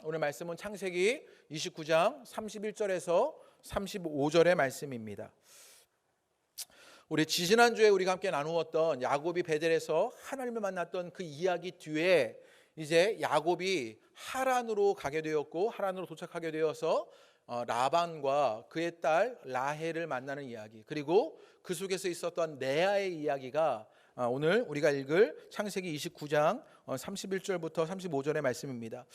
오늘 말씀은 창세기 29장 31절에서 35절의 말씀입니다. 우리 지지난주에 우리가 함께 나누었던 야곱이 베델에서 하나님을 만났던 그 이야기 뒤에 이제 야곱이 하란으로 가게 되었고, 하란으로 도착하게 되어서 라반과 그의 딸 라헬을 만나는 이야기, 그리고 그 속에서 있었던 레아의 이야기가 오늘 우리가 읽을 창세기 29장 31절부터 35절의 말씀입니다.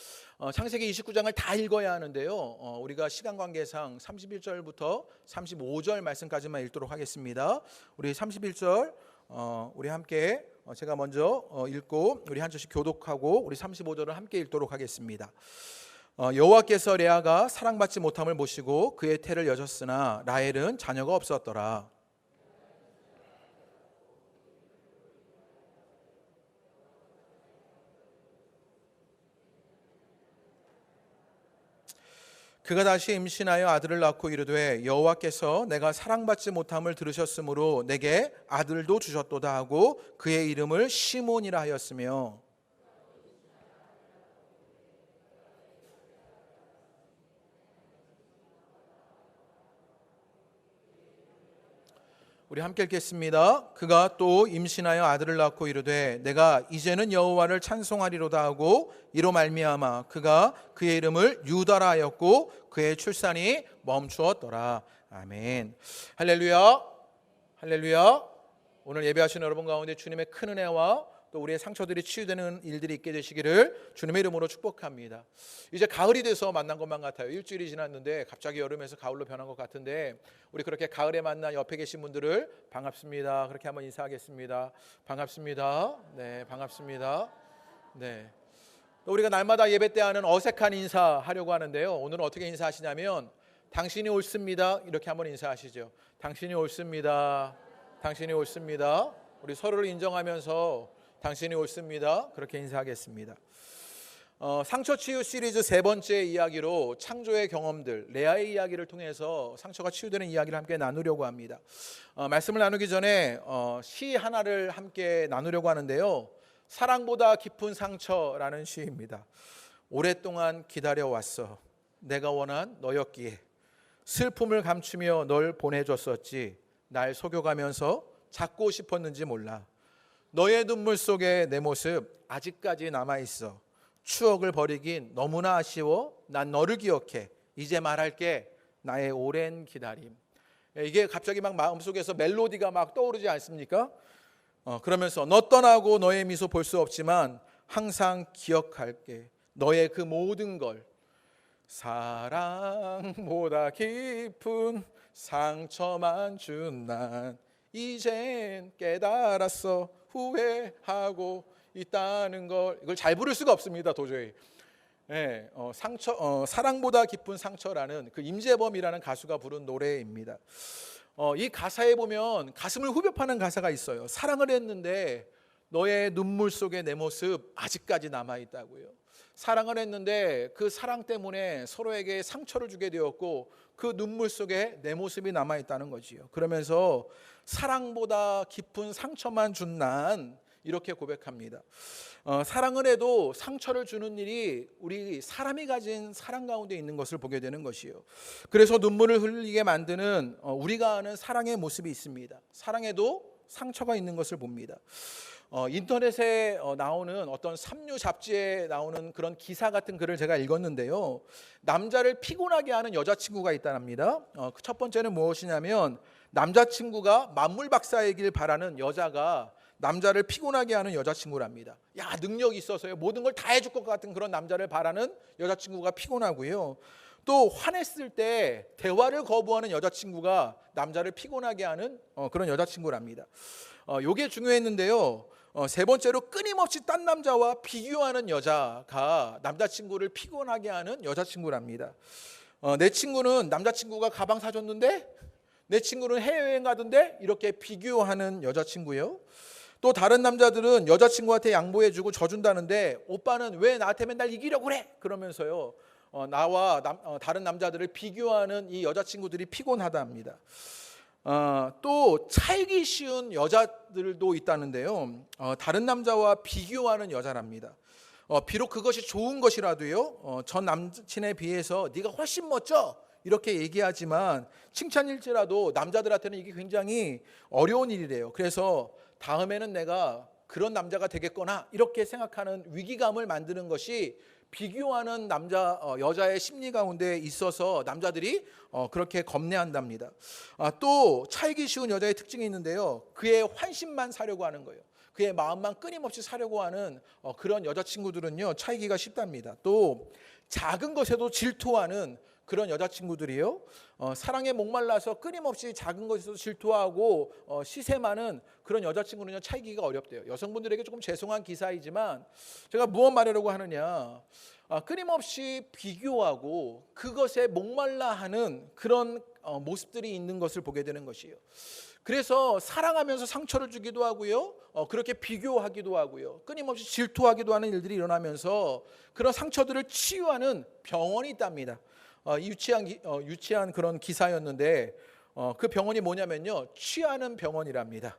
창세기 29장을 다 읽어야 하는데요, 우리가 시간 관계상 31절부터 35절 말씀까지만 읽도록 하겠습니다. 우리 31절 우리 함께 제가 먼저 읽고 우리 한 절씩 교독하고 우리 35절을 함께 읽도록 하겠습니다. 여호와께서 레아가 사랑받지 못함을 보시고 그의 태를 여셨으나 라헬은 자녀가 없었더라. 그가 다시 임신하여 아들을 낳고 이르되 여호와께서 내가 사랑받지 못함을 들으셨으므로 내게 아들도 주셨도다 하고 그의 이름을 시몬이라 하였으며, 우리 함께 읽겠습니다. 그가 또 임신하여 아들을 낳고 이르되 내가 이제는 여호와를 찬송하리로다 하고 이로 말미암아 그가 그의 이름을 유다라 하였고 그의 출산이 멈추었더라. 아멘. 할렐루야. 할렐루야. 오늘 예배하시는 여러분 가운데 주님의 큰 은혜와 또 우리의 상처들이 치유되는 일들이 있게 되시기를 주님의 이름으로 축복합니다. 이제 가을이 돼서 만난 것만 같아요. 일주일이 지났는데 갑자기 여름에서 가을로 변한 것 같은데, 우리 그렇게 가을에 만난 옆에 계신 분들을 반갑습니다, 그렇게 한번 인사하겠습니다. 반갑습니다. 네, 반갑습니다. 네. 또 우리가 날마다 예배 때 하는 어색한 인사 하려고 하는데요, 오늘은 어떻게 인사하시냐면 당신이 옳습니다 이렇게 한번 인사하시죠. 당신이 옳습니다. 당신이 옳습니다. 우리 서로를 인정하면서 당신이 옳습니다 그렇게 인사하겠습니다. 상처 치유 시리즈 세 번째 이야기로 창조의 경험들, 레아의 이야기를 통해서 상처가 치유되는 이야기를 함께 나누려고 합니다. 말씀을 나누기 전에 시 하나를 함께 나누려고 하는데요, 사랑보다 깊은 상처라는 시입니다. 오랫동안 기다려왔어. 내가 원한 너였기에 슬픔을 감추며 널 보내줬었지. 날 속여가면서 찾고 싶었는지 몰라. 너의 눈물 속에 내 모습 아직까지 남아있어. 추억을 버리긴 너무나 아쉬워. 난 너를 기억해. 이제 말할게. 나의 오랜 기다림. 이게 갑자기 막 마음속에서 멜로디가 막 떠오르지 않습니까? 그러면서 너 떠나고 너의 미소 볼 수 없지만 항상 기억할게. 너의 그 모든 걸. 사랑보다 깊은 상처만 준 난 이젠 깨달았어. 후회하고 있다는 걸. 이걸 잘 부를 수가 없습니다 도저히. 네, 사랑보다 깊은 상처라는 그 임재범이라는 가수가 부른 노래입니다. 이 가사에 보면 가슴을 후벼 파는 가사가 있어요. 사랑을 했는데 너의 눈물 속에 내 모습 아직까지 남아있다고요. 사랑을 했는데 그 사랑 때문에 서로에게 상처를 주게 되었고 그 눈물 속에 내 모습이 남아있다는 거지요. 그러면서 사랑보다 깊은 상처만 준 난 이렇게 고백합니다. 사랑을 해도 상처를 주는 일이 우리 사람이 가진 사랑 가운데 있는 것을 보게 되는 것이요. 그래서 눈물을 흘리게 만드는 우리가 아는 사랑의 모습이 있습니다. 사랑에도 상처가 있는 것을 봅니다. 인터넷에 나오는 어떤 삼류 잡지에 나오는 그런 기사 같은 글을 제가 읽었는데요, 남자를 피곤하게 하는 여자친구가 있답니다. 첫 번째는 무엇이냐면 남자친구가 만물 박사이길 바라는 여자가 남자를 피곤하게 하는 여자친구랍니다. 야, 능력이 있어서요 모든 걸 다 해줄 것 같은 그런 남자를 바라는 여자친구가 피곤하고요, 또 화냈을 때 대화를 거부하는 여자친구가 남자를 피곤하게 하는 그런 여자친구랍니다. 요게 중요했는데요, 세 번째로 끊임없이 딴 남자와 비교하는 여자가 남자친구를 피곤하게 하는 여자친구랍니다. 내 친구는 남자친구가 가방 사줬는데 내 친구는 해외여행 가던데 이렇게 비교하는 여자친구요. 또 다른 남자들은 여자친구한테 양보해주고 져준다는데 오빠는 왜 나한테 맨날 이기려고 그래? 그러면서요 나와 다른 남자들을 비교하는 이 여자친구들이 피곤하답니다. 또 차이기 쉬운 여자들도 있다는데요, 다른 남자와 비교하는 여자랍니다. 비록 그것이 좋은 것이라도요, 전 남친에 비해서 네가 훨씬 멋져 이렇게 얘기하지만 칭찬일지라도 남자들한테는 이게 굉장히 어려운 일이래요. 그래서 다음에는 내가 그런 남자가 되겠거나 이렇게 생각하는 위기감을 만드는 것이 비교하는 여자의 심리 가운데 있어서 남자들이 그렇게 겁내한답니다. 또 차이기 쉬운 여자의 특징이 있는데요, 그의 환심만 사려고 하는 거예요. 그의 마음만 끊임없이 사려고 하는 그런 여자친구들은요, 차이기가 쉽답니다. 또 작은 것에도 질투하는 그런 여자친구들이요, 사랑에 목말라서 끊임없이 작은 것에서 질투하고 시샘하는 그런 여자친구는요, 차이기가 어렵대요. 여성분들에게 조금 죄송한 기사이지만 제가 무엇 말하려고 하느냐, 끊임없이 비교하고 그것에 목말라하는 그런 모습들이 있는 것을 보게 되는 것이에요. 그래서 사랑하면서 상처를 주기도 하고요, 그렇게 비교하기도 하고요, 끊임없이 질투하기도 하는 일들이 일어나면서 그런 상처들을 치유하는 병원이 있답니다. 유치한 그런 기사였는데 그 병원이 뭐냐면요, 취하는 병원이랍니다.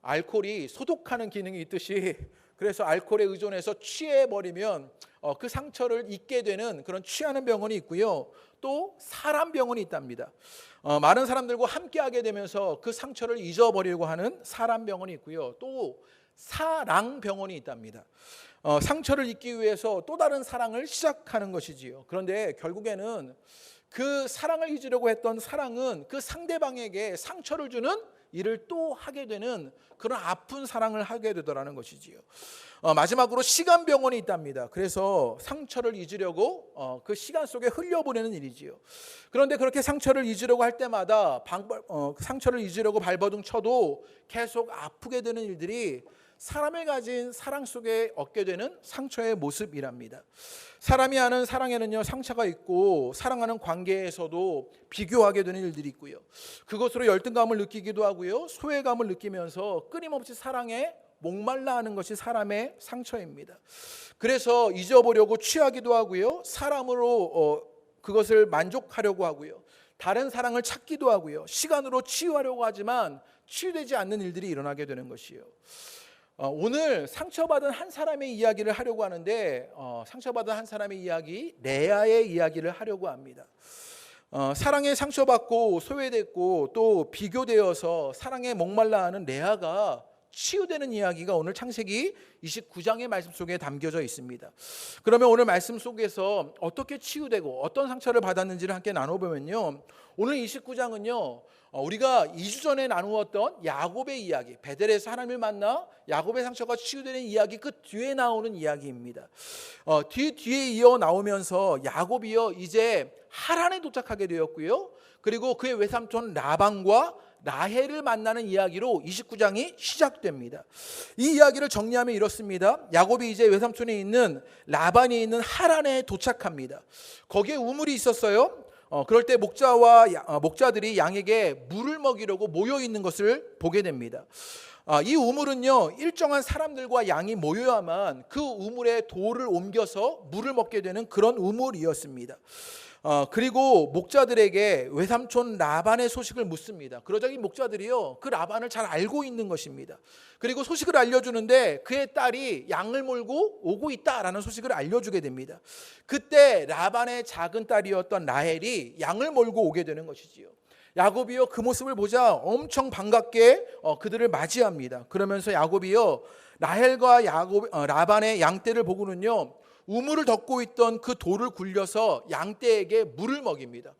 알코올이 소독하는 기능이 있듯이, 그래서 알코올에 의존해서 취해버리면 그 상처를 잊게 되는 그런 취하는 병원이 있고요, 또 사람 병원이 있답니다. 많은 사람들과 함께하게 되면서 그 상처를 잊어버리려고 하는 사람 병원이 있고요, 또 사랑 병원이 있답니다. 상처를 잊기 위해서 또 다른 사랑을 시작하는 것이지요. 그런데 결국에는 그 사랑을 잊으려고 했던 사랑은 그 상대방에게 상처를 주는 일을 또 하게 되는 그런 아픈 사랑을 하게 되더라는 것이지요. 마지막으로 시간 병원이 있답니다. 그래서 상처를 잊으려고 그 시간 속에 흘려보내는 일이지요. 그런데 그렇게 상처를 잊으려고 할 때마다 상처를 잊으려고 발버둥 쳐도 계속 아프게 되는 일들이 사람을 가진 사랑 속에 얻게 되는 상처의 모습이랍니다. 사람이 하는 사랑에는요, 상처가 있고 사랑하는 관계에서도 비교하게 되는 일들이 있고요, 그것으로 열등감을 느끼기도 하고요, 소외감을 느끼면서 끊임없이 사랑에 목말라 하는 것이 사람의 상처입니다. 그래서 잊어보려고 취하기도 하고요, 사람으로 그것을 만족하려고 하고요, 다른 사랑을 찾기도 하고요, 시간으로 치유하려고 하지만 치유되지 않는 일들이 일어나게 되는 것이에요. 오늘 상처받은 한 사람의 이야기를 하려고 하는데, 상처받은 한 사람의 이야기, 레아의 이야기를 하려고 합니다. 사랑에 상처받고 소외됐고 또 비교되어서 사랑에 목말라하는 레아가 치유되는 이야기가 오늘 창세기 29장의 말씀 속에 담겨져 있습니다. 그러면 오늘 말씀 속에서 어떻게 치유되고 어떤 상처를 받았는지를 함께 나눠보면요, 오늘 29장은요, 우리가 2주 전에 나누었던 야곱의 이야기, 베델에서 하나님을 만나 야곱의 상처가 치유되는 이야기 그 뒤에 나오는 이야기입니다. 뒤에 이어 나오면서 야곱이요, 이제 하란에 도착하게 되었고요, 그리고 그의 외삼촌 라반과 라헬을 만나는 이야기로 29장이 시작됩니다. 이 이야기를 정리하면 이렇습니다. 야곱이 이제 외삼촌에 있는 라반이 있는 하란에 도착합니다. 거기에 우물이 있었어요. 그럴 때 목자들이 양에게 물을 먹이려고 모여 있는 것을 보게 됩니다. 이 우물은요, 일정한 사람들과 양이 모여야만 그 우물에 돌을 옮겨서 물을 먹게 되는 그런 우물이었습니다. 그리고 목자들에게 외삼촌 라반의 소식을 묻습니다. 그러자 이 목자들이요, 그 라반을 잘 알고 있는 것입니다. 그리고 소식을 알려주는데 그의 딸이 양을 몰고 오고 있다라는 소식을 알려주게 됩니다. 그때 라반의 작은 딸이었던 라헬이 양을 몰고 오게 되는 것이지요. 야곱이요, 그 모습을 보자 엄청 반갑게 그들을 맞이합니다. 그러면서 야곱이요, 라헬과 라반의 양떼를 보고는요, 우물을 덮고 있던 그 돌을 굴려서 양떼에게 물을 먹입니다.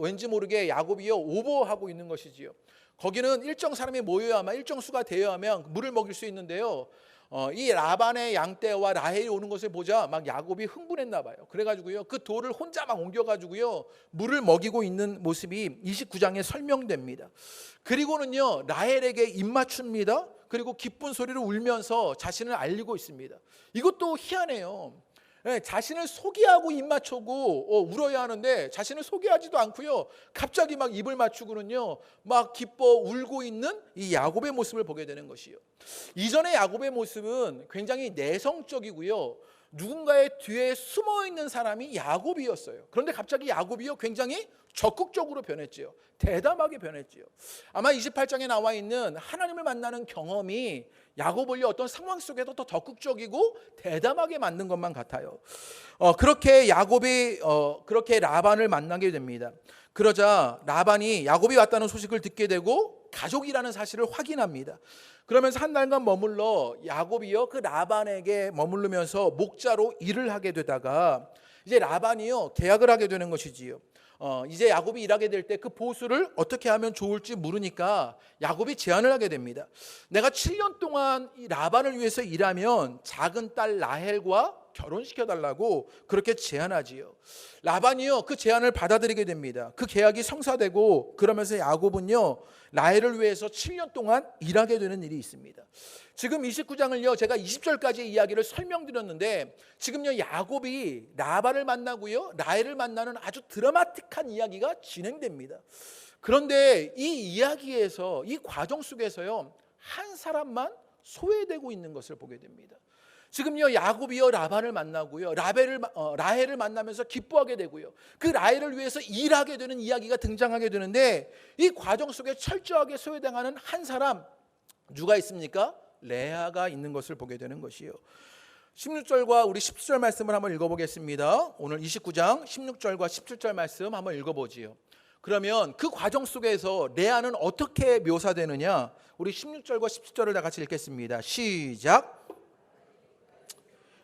왠지 모르게 야곱이요, 오버하고 있는 것이지요. 거기는 일정 사람이 모여야만, 일정 수가 되어야만 물을 먹일 수 있는데요, 이 라반의 양떼와 라헬이 오는 것을 보자 막 야곱이 흥분했나 봐요. 그래가지고요, 그 돌을 혼자 막 옮겨가지고요, 물을 먹이고 있는 모습이 29장에 설명됩니다. 그리고는요, 라헬에게 입 맞춥니다. 그리고 기쁜 소리를 울면서 자신을 알리고 있습니다. 이것도 희한해요. 자신을 소개하고 입 맞추고 울어야 하는데 자신을 소개하지도 않고요, 갑자기 막 입을 맞추고는요, 막 기뻐 울고 있는 이 야곱의 모습을 보게 되는 것이요. 이전의 야곱의 모습은 굉장히 내성적이고요, 누군가의 뒤에 숨어 있는 사람이 야곱이었어요. 그런데 갑자기 야곱이요 굉장히 적극적으로 변했지요. 대담하게 변했지요. 아마 28장에 나와 있는 하나님을 만나는 경험이 야곱을 어떤 상황 속에서 더 적극적이고 대담하게 만든 것만 같아요. 그렇게 야곱이 그렇게 라반을 만나게 됩니다. 그러자 라반이 야곱이 왔다는 소식을 듣게 되고 가족이라는 사실을 확인합니다. 그러면서 한 달간 머물러 야곱이요 그 라반에게 머무르면서 목자로 일을 하게 되다가 이제 라반이요 계약을 하게 되는 것이지요. 이제 야곱이 일하게 될 때 그 보수를 어떻게 하면 좋을지 물으니까 야곱이 제안을 하게 됩니다. 내가 7년 동안 이 라반을 위해서 일하면 작은 딸 라헬과 결혼시켜 달라고 그렇게 제안하지요. 라반이요 그 제안을 받아들이게 됩니다. 그 계약이 성사되고 그러면서 야곱은요 라헬을 위해서 7년 동안 일하게 되는 일이 있습니다. 지금 29장을요 제가 20절까지의 이야기를 설명드렸는데 지금요 야곱이 라반을 만나고요 라헬을 만나는 아주 드라마틱한 이야기가 진행됩니다. 그런데 이 이야기에서 이 과정 속에서요 한 사람만 소외되고 있는 것을 보게 됩니다. 지금요 야곱이요 라반을 만나고요 라헬을 만나면서 기뻐하게 되고요 그 라헬을 위해서 일하게 되는 이야기가 등장하게 되는데 이 과정 속에 철저하게 소외당하는 한 사람 누가 있습니까? 레아가 있는 것을 보게 되는 것이요. 16절과 우리 17절 말씀을 한번 읽어보겠습니다. 오늘 29장 16절과 17절 말씀 한번 읽어보지요. 그러면 그 과정 속에서 레아는 어떻게 묘사되느냐, 우리 16절과 17절을 다 같이 읽겠습니다. 시작.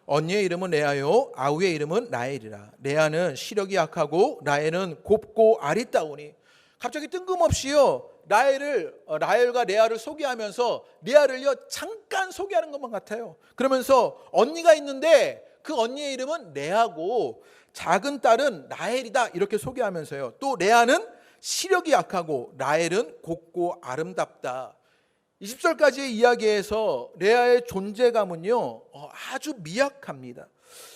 언니의 이름은 레아요 아우의 이름은 라헬이라. 레아는 시력이 약하고 라헬은 곱고 아리따우니. 갑자기 뜬금없이요 라헬과 레아를 소개하면서 레아를요 잠깐 소개하는 것만 같아요. 그러면서 언니가 있는데 그 언니의 이름은 레아고 작은 딸은 라헬이다 이렇게 소개하면서요 또 레아는 시력이 약하고 라헬은 곱고 아름답다. 20절까지의 이야기에서 레아의 존재감은요 아주 미약합니다.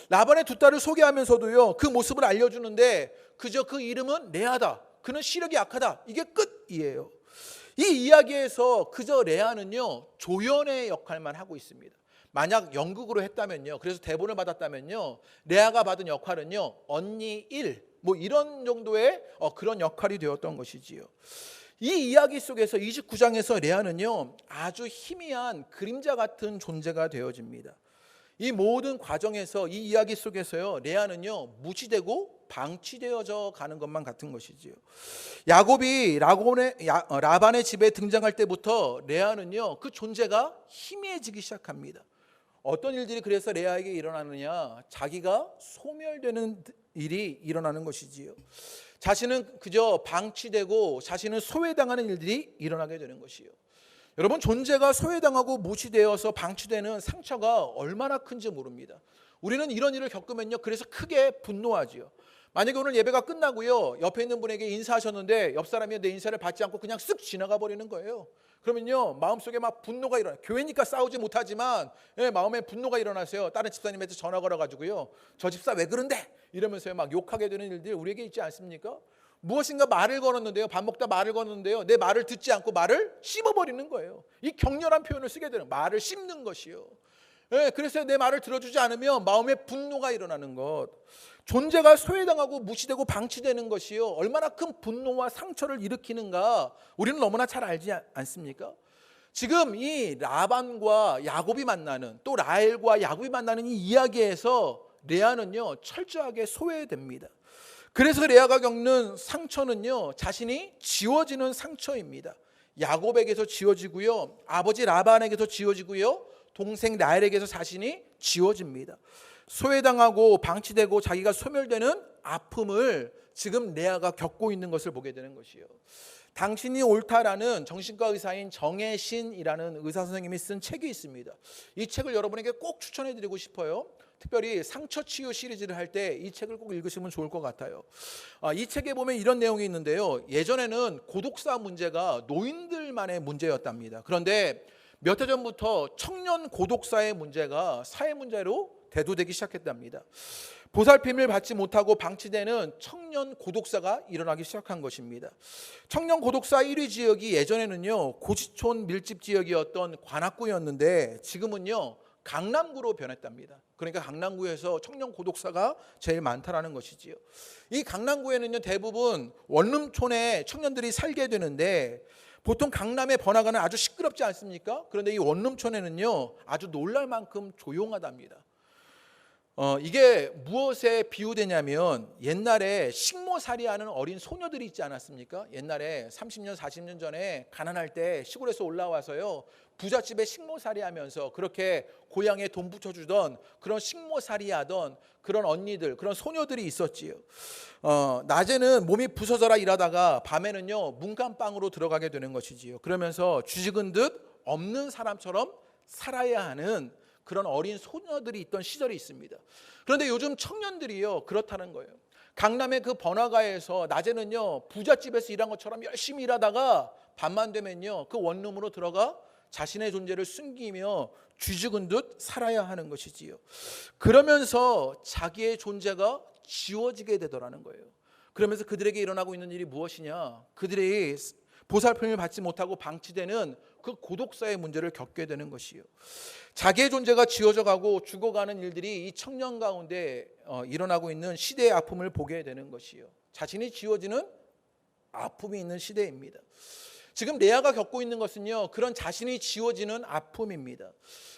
라반의 두 딸을 소개하면서도요 그 모습을 알려주는데 그저 그 이름은 레아다, 그는 시력이 약하다, 이게 끝이에요. 이 이야기에서 그저 레아는요 조연의 역할만 하고 있습니다. 만약 연극으로 했다면요, 그래서 대본을 받았다면요 레아가 받은 역할은요 언니 1 뭐 이런 정도의 그런 역할이 되었던 것이지요. 이 이야기 속에서 29장에서 레아는요 아주 희미한 그림자 같은 존재가 되어집니다. 이 모든 과정에서 이 이야기 속에서요 레아는요 무시되고 방치되어져 가는 것만 같은 것이지요. 야곱이 라반의 집에 등장할 때부터 레아는요 그 존재가 희미해지기 시작합니다. 어떤 일들이 그래서 레아에게 일어나느냐, 자기가 소멸되는 일이 일어나는 것이지요. 자신은 그저 방치되고 자신은 소외당하는 일들이 일어나게 되는 것이요. 여러분, 존재가 소외당하고 무시되어서 방치되는 상처가 얼마나 큰지 모릅니다. 우리는 이런 일을 겪으면요 그래서 크게 분노하지요. 만약에 오늘 예배가 끝나고요 옆에 있는 분에게 인사하셨는데 옆 사람이 내 인사를 받지 않고 그냥 쓱 지나가 버리는 거예요. 그러면요 마음속에 막 분노가 일어나요. 교회니까 싸우지 못하지만 마음에 분노가 일어나서요 다른 집사님한테 전화 걸어가지고요 저 집사 왜 그런데 이러면서요 막 욕하게 되는 일들이 우리에게 있지 않습니까? 무엇인가 말을 걸었는데요, 밥 먹다 말을 걸었는데요 내 말을 듣지 않고 말을 씹어버리는 거예요. 이 격렬한 표현을 쓰게 되는, 말을 씹는 것이요. 그래서 내 말을 들어주지 않으면 마음에 분노가 일어나는 것, 존재가 소외당하고 무시되고 방치되는 것이요 얼마나 큰 분노와 상처를 일으키는가 우리는 너무나 잘 알지 않습니까? 지금 이 라반과 야곱이 만나는, 또 라헬과 야곱이 만나는 이 이야기에서 레아는요 철저하게 소외됩니다. 그래서 레아가 겪는 상처는요 자신이 지워지는 상처입니다. 야곱에게서 지워지고요, 아버지 라반에게서 지워지고요, 동생 라헬에게서 자신이 지워집니다. 소외당하고 방치되고 자기가 소멸되는 아픔을 지금 레아가 겪고 있는 것을 보게 되는 것이요. 당신이 옳다라는 정신과 의사인 정혜신이라는 의사 선생님이 쓴 책이 있습니다. 이 책을 여러분에게 꼭 추천해 드리고 싶어요. 특별히 상처 치유 시리즈를 할 때 이 책을 꼭 읽으시면 좋을 것 같아요. 이 책에 보면 이런 내용이 있는데요, 예전에는 고독사 문제가 노인들만의 문제였답니다. 그런데 몇 해 전부터 청년 고독사의 문제가 사회 문제로 대두되기 시작했답니다. 보살핌을 받지 못하고 방치되는 청년 고독사가 일어나기 시작한 것입니다. 청년 고독사 1위 지역이 예전에는요 고시촌 밀집 지역이었던 관악구였는데 지금은요 강남구로 변했답니다. 그러니까 강남구에서 청년 고독사가 제일 많다라는 것이지요. 이 강남구에는요, 대부분 원룸촌에 청년들이 살게 되는데 보통 강남의 번화가는 아주 시끄럽지 않습니까? 그런데 이 원룸촌에는요, 아주 놀랄 만큼 조용하답니다. 이게 무엇에 비유되냐면 옛날에 식모살이하는 어린 소녀들이 있지 않았습니까? 옛날에 30년 40년 전에 가난할 때 시골에서 올라와서요, 부잣집에 식모살이하면서 그렇게 고향에 돈 붙여주던 그런 식모살이하던 그런 언니들, 그런 소녀들이 있었지요. 낮에는 몸이 부서져라 일하다가 밤에는요, 문간방으로 들어가게 되는 것이지요. 그러면서 쥐죽은 듯 없는 사람처럼 살아야 하는 그런 어린 소녀들이 있던 시절이 있습니다. 그런데 요즘 청년들이요, 그렇다는 거예요. 강남의 그 번화가에서 낮에는요, 부잣집에서 일한 것처럼 열심히 일하다가 밤만 되면요, 그 원룸으로 들어가 자신의 존재를 숨기며 쥐죽은 듯 살아야 하는 것이지요. 그러면서 자기의 존재가 지워지게 되더라는 거예요. 그러면서 그들에게 일어나고 있는 일이 무엇이냐? 그들이 보살핌을 받지 못하고 방치되는 그 고독사의 문제를 겪게 되는 것이요. 자기의 존재가 지워져 가고 죽어가는 일들이 이 청년 가운데 일어나고 있는 시대의 아픔을 보게 되는 것이요. 자신이 지워지는 아픔이 있는 시대입니다. 지금 레아가 겪고 있는 것은요, 그런 자신이 지워지는 아픔입니다.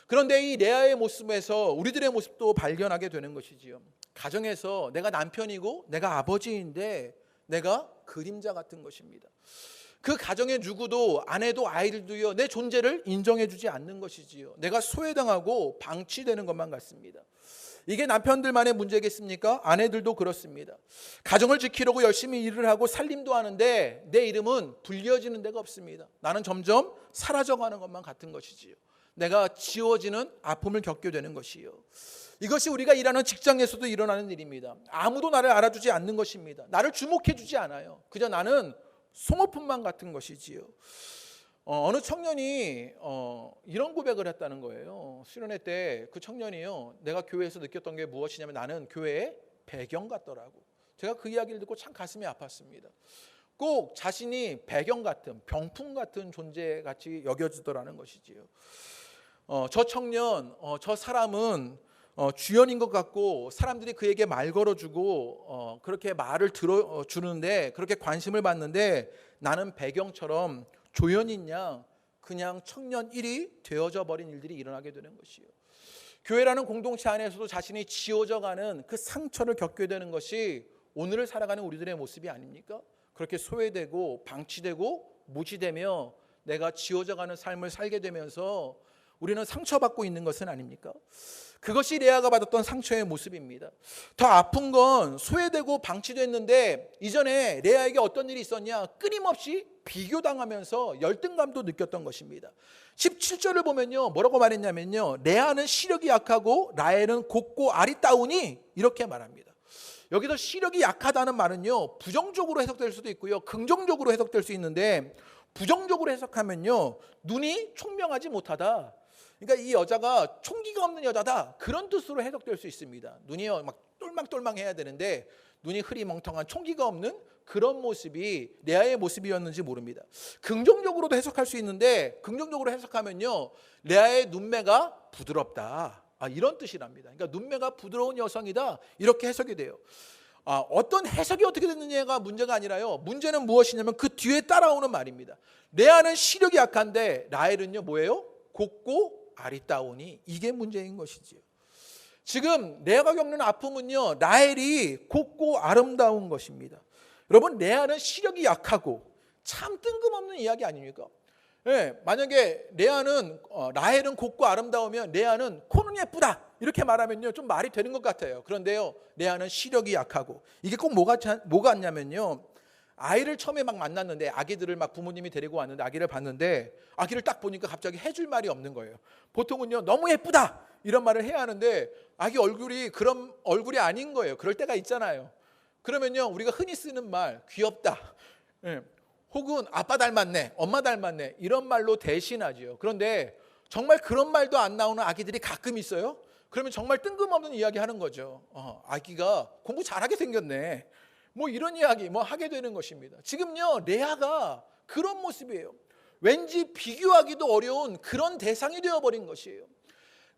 그런데 이 레아의 모습에서 우리들의 모습도 발견하게 되는 것이지요. 가정에서 내가 남편이고 내가 아버지인데 내가 그림자 같은 것입니다. 그 가정의 누구도 아내도 아이들도요, 내 존재를 인정해주지 않는 것이지요. 내가 소외당하고 방치되는 것만 같습니다. 이게 남편들만의 문제겠습니까? 아내들도 그렇습니다. 가정을 지키려고 열심히 일을 하고 살림도 하는데 내 이름은 불려지는 데가 없습니다. 나는 점점 사라져가는 것만 같은 것이지요. 내가 지워지는 아픔을 겪게 되는 것이요. 이것이 우리가 일하는 직장에서도 일어나는 일입니다. 아무도 나를 알아주지 않는 것입니다. 나를 주목해주지 않아요. 그저 나는 소모품만 같은 것이지요. 어느 청년이 이런 고백을 했다는 거예요. 수련회 때 그 청년이요, 내가 교회에서 느꼈던 게 무엇이냐면 나는 교회의 배경 같더라고. 제가 그 이야기를 듣고 참 가슴이 아팠습니다. 꼭 자신이 배경 같은, 병풍 같은 존재같이 여겨지더라는 것이지요. 저 청년, 저 사람은 주연인 것 같고 사람들이 그에게 말 걸어주고 그렇게 말을 들어주는데 그렇게 관심을 받는데 나는 배경처럼 조연인 양 그냥 청년 1이 되어져 버린 일들이 일어나게 되는 것이요. 교회라는 공동체 안에서도 자신이 지워져가는 그 상처를 겪게 되는 것이 오늘을 살아가는 우리들의 모습이 아닙니까? 그렇게 소외되고 방치되고 무시되며 내가 지워져가는 삶을 살게 되면서 우리는 상처받고 있는 것은 아닙니까? 그것이 레아가 받았던 상처의 모습입니다. 더 아픈 건 소외되고 방치됐는데 이전에 레아에게 어떤 일이 있었냐? 끊임없이 비교당하면서 열등감도 느꼈던 것입니다. 17절을 보면요, 뭐라고 말했냐면요, 레아는 시력이 약하고 라헬은 곱고 아리따우니 이렇게 말합니다. 여기서 시력이 약하다는 말은요, 부정적으로 해석될 수도 있고요, 긍정적으로 해석될 수 있는데 부정적으로 해석하면요, 눈이 총명하지 못하다. 그러니까 이 여자가 총기가 없는 여자다, 그런 뜻으로 해석될 수 있습니다. 눈이 막 똘망똘망해야 되는데 눈이 흐리멍텅한 총기가 없는 그런 모습이 레아의 모습이었는지 모릅니다. 긍정적으로도 해석할 수 있는데 긍정적으로 해석하면요, 레아의 눈매가 부드럽다, 이런 뜻이랍니다. 그러니까 눈매가 부드러운 여성이다, 이렇게 해석이 돼요. 어떤 해석이 어떻게 됐느냐가 문제가 아니라요, 문제는 무엇이냐면 그 뒤에 따라오는 말입니다. 레아는 시력이 약한데 라헬은요 뭐예요? 곱고 아리따우니, 이게 문제인 것이지요. 지금 레아가 겪는 아픔은요, 라헬이 곱고 아름다운 것입니다. 여러분, 레아는 시력이 약하고 참 뜬금없는 이야기 아닙니까? 네, 만약에 라헬은 곱고 아름다우면 레아는 코는 예쁘다 이렇게 말하면요 좀 말이 되는 것 같아요. 그런데요, 레아는 시력이 약하고, 이게 꼭 뭐가 같냐면요, 아이를 처음에 막 만났는데 아기들을 막 부모님이 데리고 왔는데 아기를 봤는데 아기를 딱 보니까 갑자기 해줄 말이 없는 거예요. 보통은요, 너무 예쁘다 이런 말을 해야 하는데 아기 얼굴이 그런 얼굴이 아닌 거예요. 그럴 때가 있잖아요. 그러면요, 우리가 흔히 쓰는 말 귀엽다, 혹은 아빠 닮았네, 엄마 닮았네, 이런 말로 대신하죠. 그런데 정말 그런 말도 안 나오는 아기들이 가끔 있어요. 그러면 정말 뜬금없는 이야기 하는 거죠. 아기가 공부 잘하게 생겼네, 뭐 이런 이야기 하게 되는 것입니다. 지금요, 레아가 그런 모습이에요. 왠지 비교하기도 어려운 그런 대상이 되어버린 것이에요.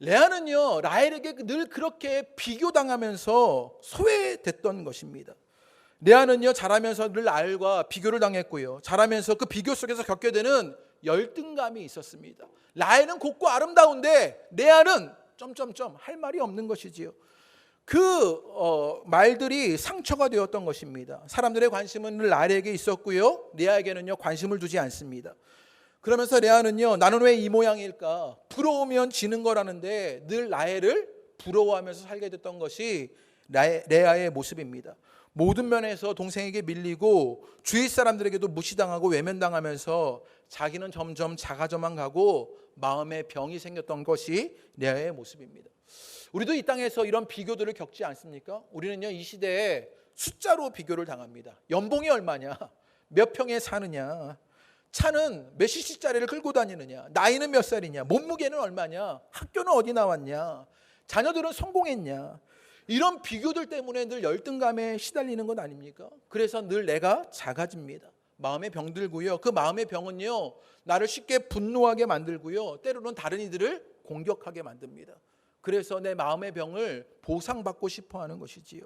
레아는요 라헬에게 늘 그렇게 비교당하면서 소외됐던 것입니다. 레아는요 자라면서 늘 라헬과 비교를 당했고요, 자라면서 그 비교 속에서 겪게 되는 열등감이 있었습니다. 라헬은 곱고 아름다운데 레아는 점점점 할 말이 없는 것이지요. 그 말들이 상처가 되었던 것입니다. 사람들의 관심은 늘 라헬에게 있었고요, 레아에게는요 관심을 두지 않습니다. 그러면서 레아는요 나는 왜 이 모양일까, 부러우면 지는 거라는데 늘 라헬을 부러워하면서 살게 됐던 것이 레아의 모습입니다. 모든 면에서 동생에게 밀리고 주위 사람들에게도 무시당하고 외면당하면서 자기는 점점 작아져만 가고 마음에 병이 생겼던 것이 레아의 모습입니다. 우리도 이 땅에서 이런 비교들을 겪지 않습니까? 우리는요 이 시대에 숫자로 비교를 당합니다. 연봉이 얼마냐, 몇 평에 사느냐, 차는 몇 cc짜리를 끌고 다니느냐, 나이는 몇 살이냐, 몸무게는 얼마냐, 학교는 어디 나왔냐, 자녀들은 성공했냐, 이런 비교들 때문에 늘 열등감에 시달리는 것 아닙니까? 그래서 늘 내가 작아집니다. 마음에 병들고요, 그 마음의 병은요 나를 쉽게 분노하게 만들고요, 때로는 다른 이들을 공격하게 만듭니다. 그래서 내 마음의 병을 보상받고 싶어하는 것이지요.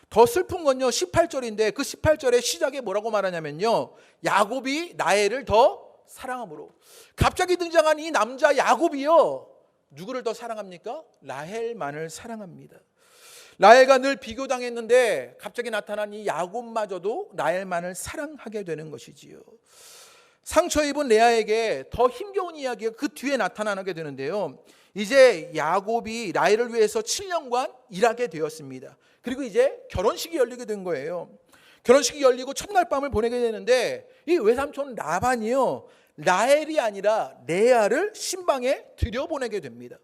더 슬픈 건요 18절인데 그 18절의 시작에 뭐라고 말하냐면요, 야곱이 라헬을 더 사랑함으로. 갑자기 등장한 이 남자 야곱이요 누구를 더 사랑합니까? 라헬만을 사랑합니다. 라헬과 늘 비교당했는데 갑자기 나타난 이 야곱마저도 라헬만을 사랑하게 되는 것이지요. 상처 입은 레아에게 더 힘겨운 이야기가 그 뒤에 나타나게 되는데요, 이제 야곱이 라헬을 위해서 7년간 일하게 되었습니다. 그리고 이제 결혼식이 열리게 된 거예요. 결혼식이 열리고 첫날 밤을 보내게 되는데 이 외삼촌 라반이요 라헬이 아니라 레아를 신방에 들여보내게 됩니다.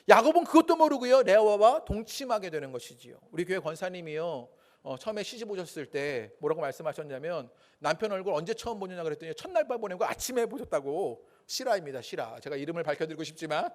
야곱은 그것도 모르고요 레아와 동침하게 되는 것이지요. 우리 교회 권사님이요 처음에 시집 오셨을 때 뭐라고 말씀하셨냐면, 남편 얼굴 언제 처음 보느냐 그랬더니 첫날 밤 보내고 아침에 보셨다고. 실화입니다, 실화. 제가 이름을 밝혀드리고 싶지만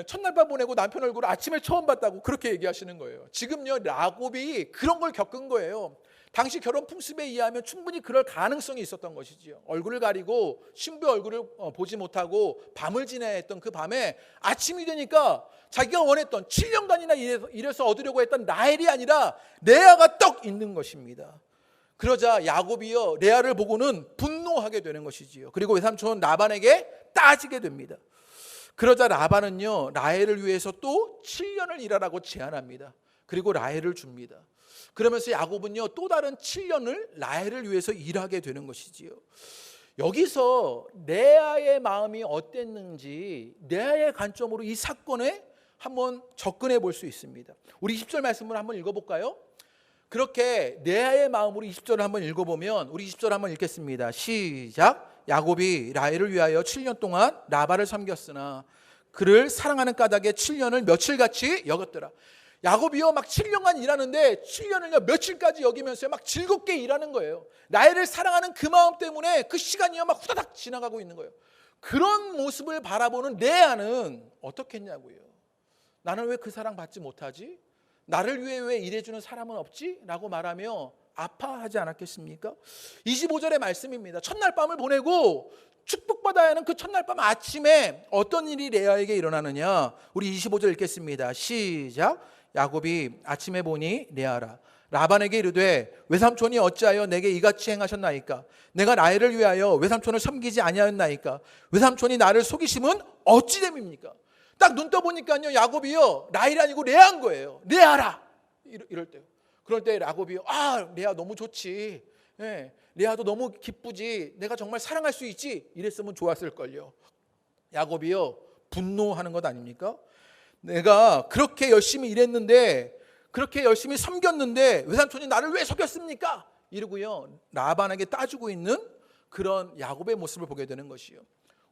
첫날 밤 보내고 남편 얼굴 아침에 처음 봤다고 그렇게 얘기하시는 거예요. 지금요 야곱이 그런 걸 겪은 거예요. 당시 결혼 풍습에 의하면 충분히 그럴 가능성이 있었던 것이지요. 얼굴을 가리고 신부의 얼굴을 보지 못하고 밤을 지내야 했던 그 밤에 아침이 되니까 자기가 원했던 7년간이나 일해서 얻으려고 했던 라헬이 아니라 레아가 떡 있는 것입니다. 그러자 야곱이요 레아를 보고는 분노하게 되는 것이지요. 그리고 외삼촌 라반에게 따지게 됩니다. 그러자 라반은요 라헬을 위해서 또 7년을 일하라고 제안합니다. 그리고 라헬을 줍니다. 그러면서 야곱은요 또 다른 7년을 라헬을 위해서 일하게 되는 것이지요. 여기서 레아의 마음이 어땠는지 레아의 관점으로 이 사건에 한번 접근해 볼 수 있습니다. 우리 20절 말씀을 한번 읽어볼까요? 그렇게 레아의 마음으로 20절을 한번 읽어보면, 우리 20절 한번 읽겠습니다. 시작. 야곱이 라헬을 위하여 7년 동안 라반을 섬겼으나 그를 사랑하는 까닭에 7년을 며칠같이 여겼더라. 야곱이요 막 7년간 일하는데 7년을요 며칠까지 여기면서 막 즐겁게 일하는 거예요. 라헬을 사랑하는 그 마음 때문에 그 시간이요 막 후다닥 지나가고 있는 거예요. 그런 모습을 바라보는 레아는 어떻게 했냐고요. 나는 왜 그 사랑 받지 못하지? 나를 위해 왜 일해주는 사람은 없지? 라고 말하며 아파하지 않았겠습니까? 25절의 말씀입니다. 첫날 밤을 보내고 축복받아야 하는 그 첫날 밤 아침에 어떤 일이 레아에게 일어나느냐, 우리 25절 읽겠습니다. 시작. 야곱이 아침에 보니 레아라 라반에게 이르되 외삼촌이 어찌하여 내게 이같이 행하셨나이까? 내가 라헬을 위하여 외삼촌을 섬기지 아니하였나이까? 외삼촌이 나를 속이심은 어찌 됨입니까? 딱 눈 떠보니까요 야곱이요 라헬이 아니고 레아인 거예요. 레아라 이럴 때요. 그럴 때 야곱이요 레아 너무 좋지, 레아도 너무 기쁘지, 내가 정말 사랑할 수 있지, 이랬으면 좋았을걸요. 야곱이요 분노하는 것 아닙니까? 내가 그렇게 열심히 일했는데, 그렇게 열심히 섬겼는데 외삼촌이 나를 왜 속였습니까? 이러고요 라반에게 따지고 있는 그런 야곱의 모습을 보게 되는 것이요.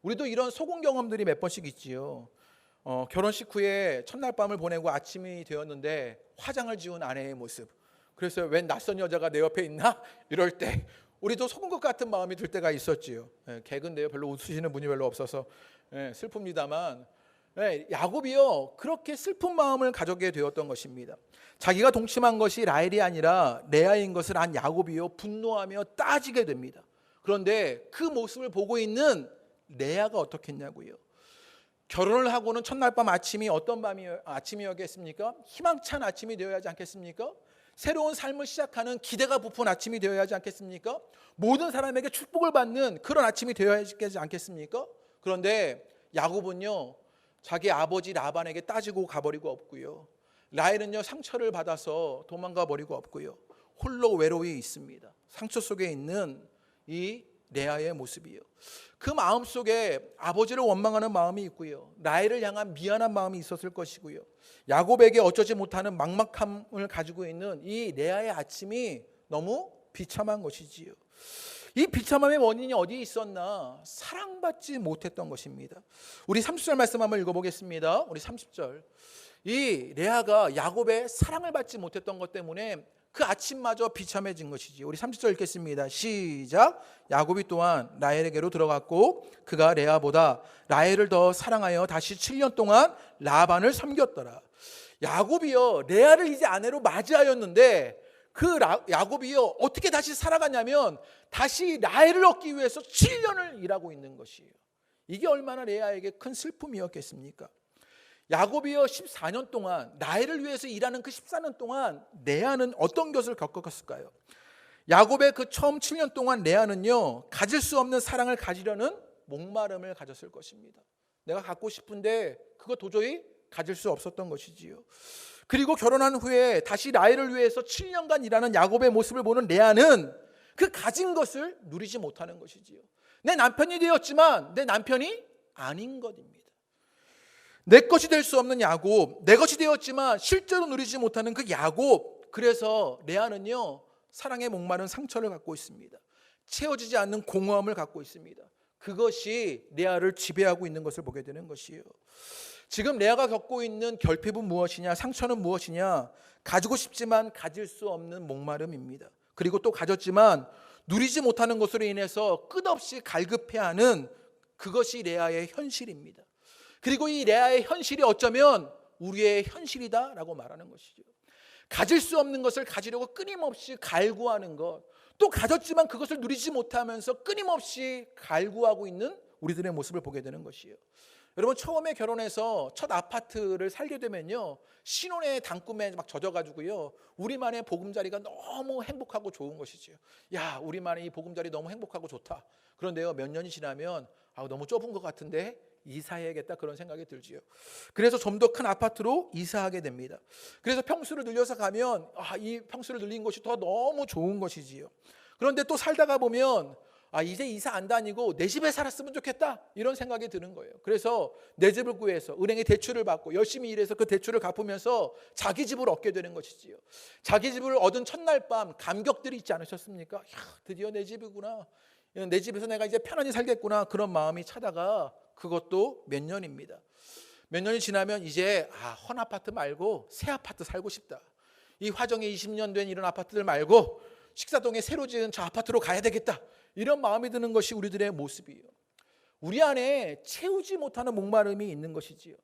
우리도 이런 소금 경험들이 몇 번씩 있지요. 결혼식 후에 첫날 밤을 보내고 아침이 되었는데 화장을 지운 아내의 모습, 그래서 웬 낯선 여자가 내 옆에 있나? 이럴 때 우리도 속은 것 같은 마음이 들 때가 있었지요. 개근데요 별로 웃으시는 분이 별로 없어서 슬픕니다만, 야곱이요 그렇게 슬픈 마음을 가져게 되었던 것입니다. 자기가 동침한 것이 라헬이 아니라 레아인 것을 안 야곱이요 분노하며 따지게 됩니다. 그런데 그 모습을 보고 있는 레아가 어떻게 했냐고요. 결혼을 하고는 첫날 밤 아침이 어떤 아침이었겠습니까? 희망찬 아침이 되어야 하지 않겠습니까? 새로운 삶을 시작하는 기대가 부푼 아침이 되어야 하지 않겠습니까? 모든 사람에게 축복을 받는 그런 아침이 되어야 하지 않겠습니까? 그런데 야곱은요, 자기 아버지 라반에게 따지고 가버리고 없고요, 라헬은요 상처를 받아서 도망가 버리고 없고요, 홀로 외로이 있습니다. 상처 속에 있는 이 레아의 모습이요, 그 마음 속에 아버지를 원망하는 마음이 있고요, 라헬을 향한 미안한 마음이 있었을 것이고요, 야곱에게 어쩌지 못하는 막막함을 가지고 있는 이 레아의 아침이 너무 비참한 것이지요. 이 비참함의 원인이 어디에 있었나? 사랑받지 못했던 것입니다. 우리 30절 말씀 한번 읽어보겠습니다. 우리 30절. 이 레아가 야곱의 사랑을 받지 못했던 것 때문에 그 아침마저 비참해진 것이지. 우리 30절 읽겠습니다. 시작. 야곱이 또한 라헬에게로 들어갔고 그가 레아보다 라헬을 더 사랑하여 다시 7년 동안 라반을 섬겼더라. 야곱이요, 레아를 이제 아내로 맞이하였는데 그 야곱이요, 어떻게 다시 살아가냐면 다시 라헬을 얻기 위해서 7년을 일하고 있는 것이에요. 이게 얼마나 레아에게 큰 슬픔이었겠습니까? 야곱이요 14년 동안 라헬을 위해서 일하는 그 14년 동안 레아는 어떤 것을 겪었을까요? 야곱의 그 처음 7년 동안 레아는요, 가질 수 없는 사랑을 가지려는 목마름을 가졌을 것입니다. 내가 갖고 싶은데 그거 도저히 가질 수 없었던 것이지요. 그리고 결혼한 후에 다시 라헬을 위해서 7년간 일하는 야곱의 모습을 보는 레아는 그 가진 것을 누리지 못하는 것이지요. 내 남편이 되었지만 내 남편이 아닌 것입니다. 내 것이 될 수 없는 야곱, 내 것이 되었지만 실제로 누리지 못하는 그 야곱. 그래서 레아는요, 사랑에 목마른 상처를 갖고 있습니다. 채워지지 않는 공허함을 갖고 있습니다. 그것이 레아를 지배하고 있는 것을 보게 되는 것이에요. 지금 레아가 겪고 있는 결핍은 무엇이냐, 상처는 무엇이냐? 가지고 싶지만 가질 수 없는 목마름입니다. 그리고 또 가졌지만 누리지 못하는 것으로 인해서 끝없이 갈급해하는 그것이 레아의 현실입니다. 그리고 이 레아의 현실이 어쩌면 우리의 현실이다라고 말하는 것이죠. 가질 수 없는 것을 가지려고 끊임없이 갈구하는 것, 또 가졌지만 그것을 누리지 못하면서 끊임없이 갈구하고 있는 우리들의 모습을 보게 되는 것이에요. 여러분, 처음에 결혼해서 첫 아파트를 살게 되면요, 신혼의 단꿈에 막 젖어가지고요, 우리만의 보금자리가 너무 행복하고 좋은 것이죠. 야, 우리만의 이 보금자리 너무 행복하고 좋다. 그런데요, 몇 년이 지나면 너무 좁은 것 같은데 이사해야겠다, 그런 생각이 들지요. 그래서 좀 더 큰 아파트로 이사하게 됩니다. 그래서 평수를 늘려서 가면 이 평수를 늘린 것이 더 너무 좋은 것이지요. 그런데 또 살다가 보면 이제 이사 안 다니고 내 집에 살았으면 좋겠다, 이런 생각이 드는 거예요. 그래서 내 집을 구해서 은행에 대출을 받고 열심히 일해서 그 대출을 갚으면서 자기 집을 얻게 되는 것이지요. 자기 집을 얻은 첫날 밤 감격들이 있지 않으셨습니까? 드디어 내 집이구나, 내 집에서 내가 이제 편안히 살겠구나, 그런 마음이 차다가 그것도 몇 년입니다. 몇 년이 지나면 이제 헌 아파트 말고 새 아파트 살고 싶다. 이 화정에 20년 된 이런 아파트들 말고 식사동에 새로 지은 저 아파트로 가야 되겠다, 이런 마음이 드는 것이 우리들의 모습이에요. 우리 안에 채우지 못하는 목마름이 있는 것이지요.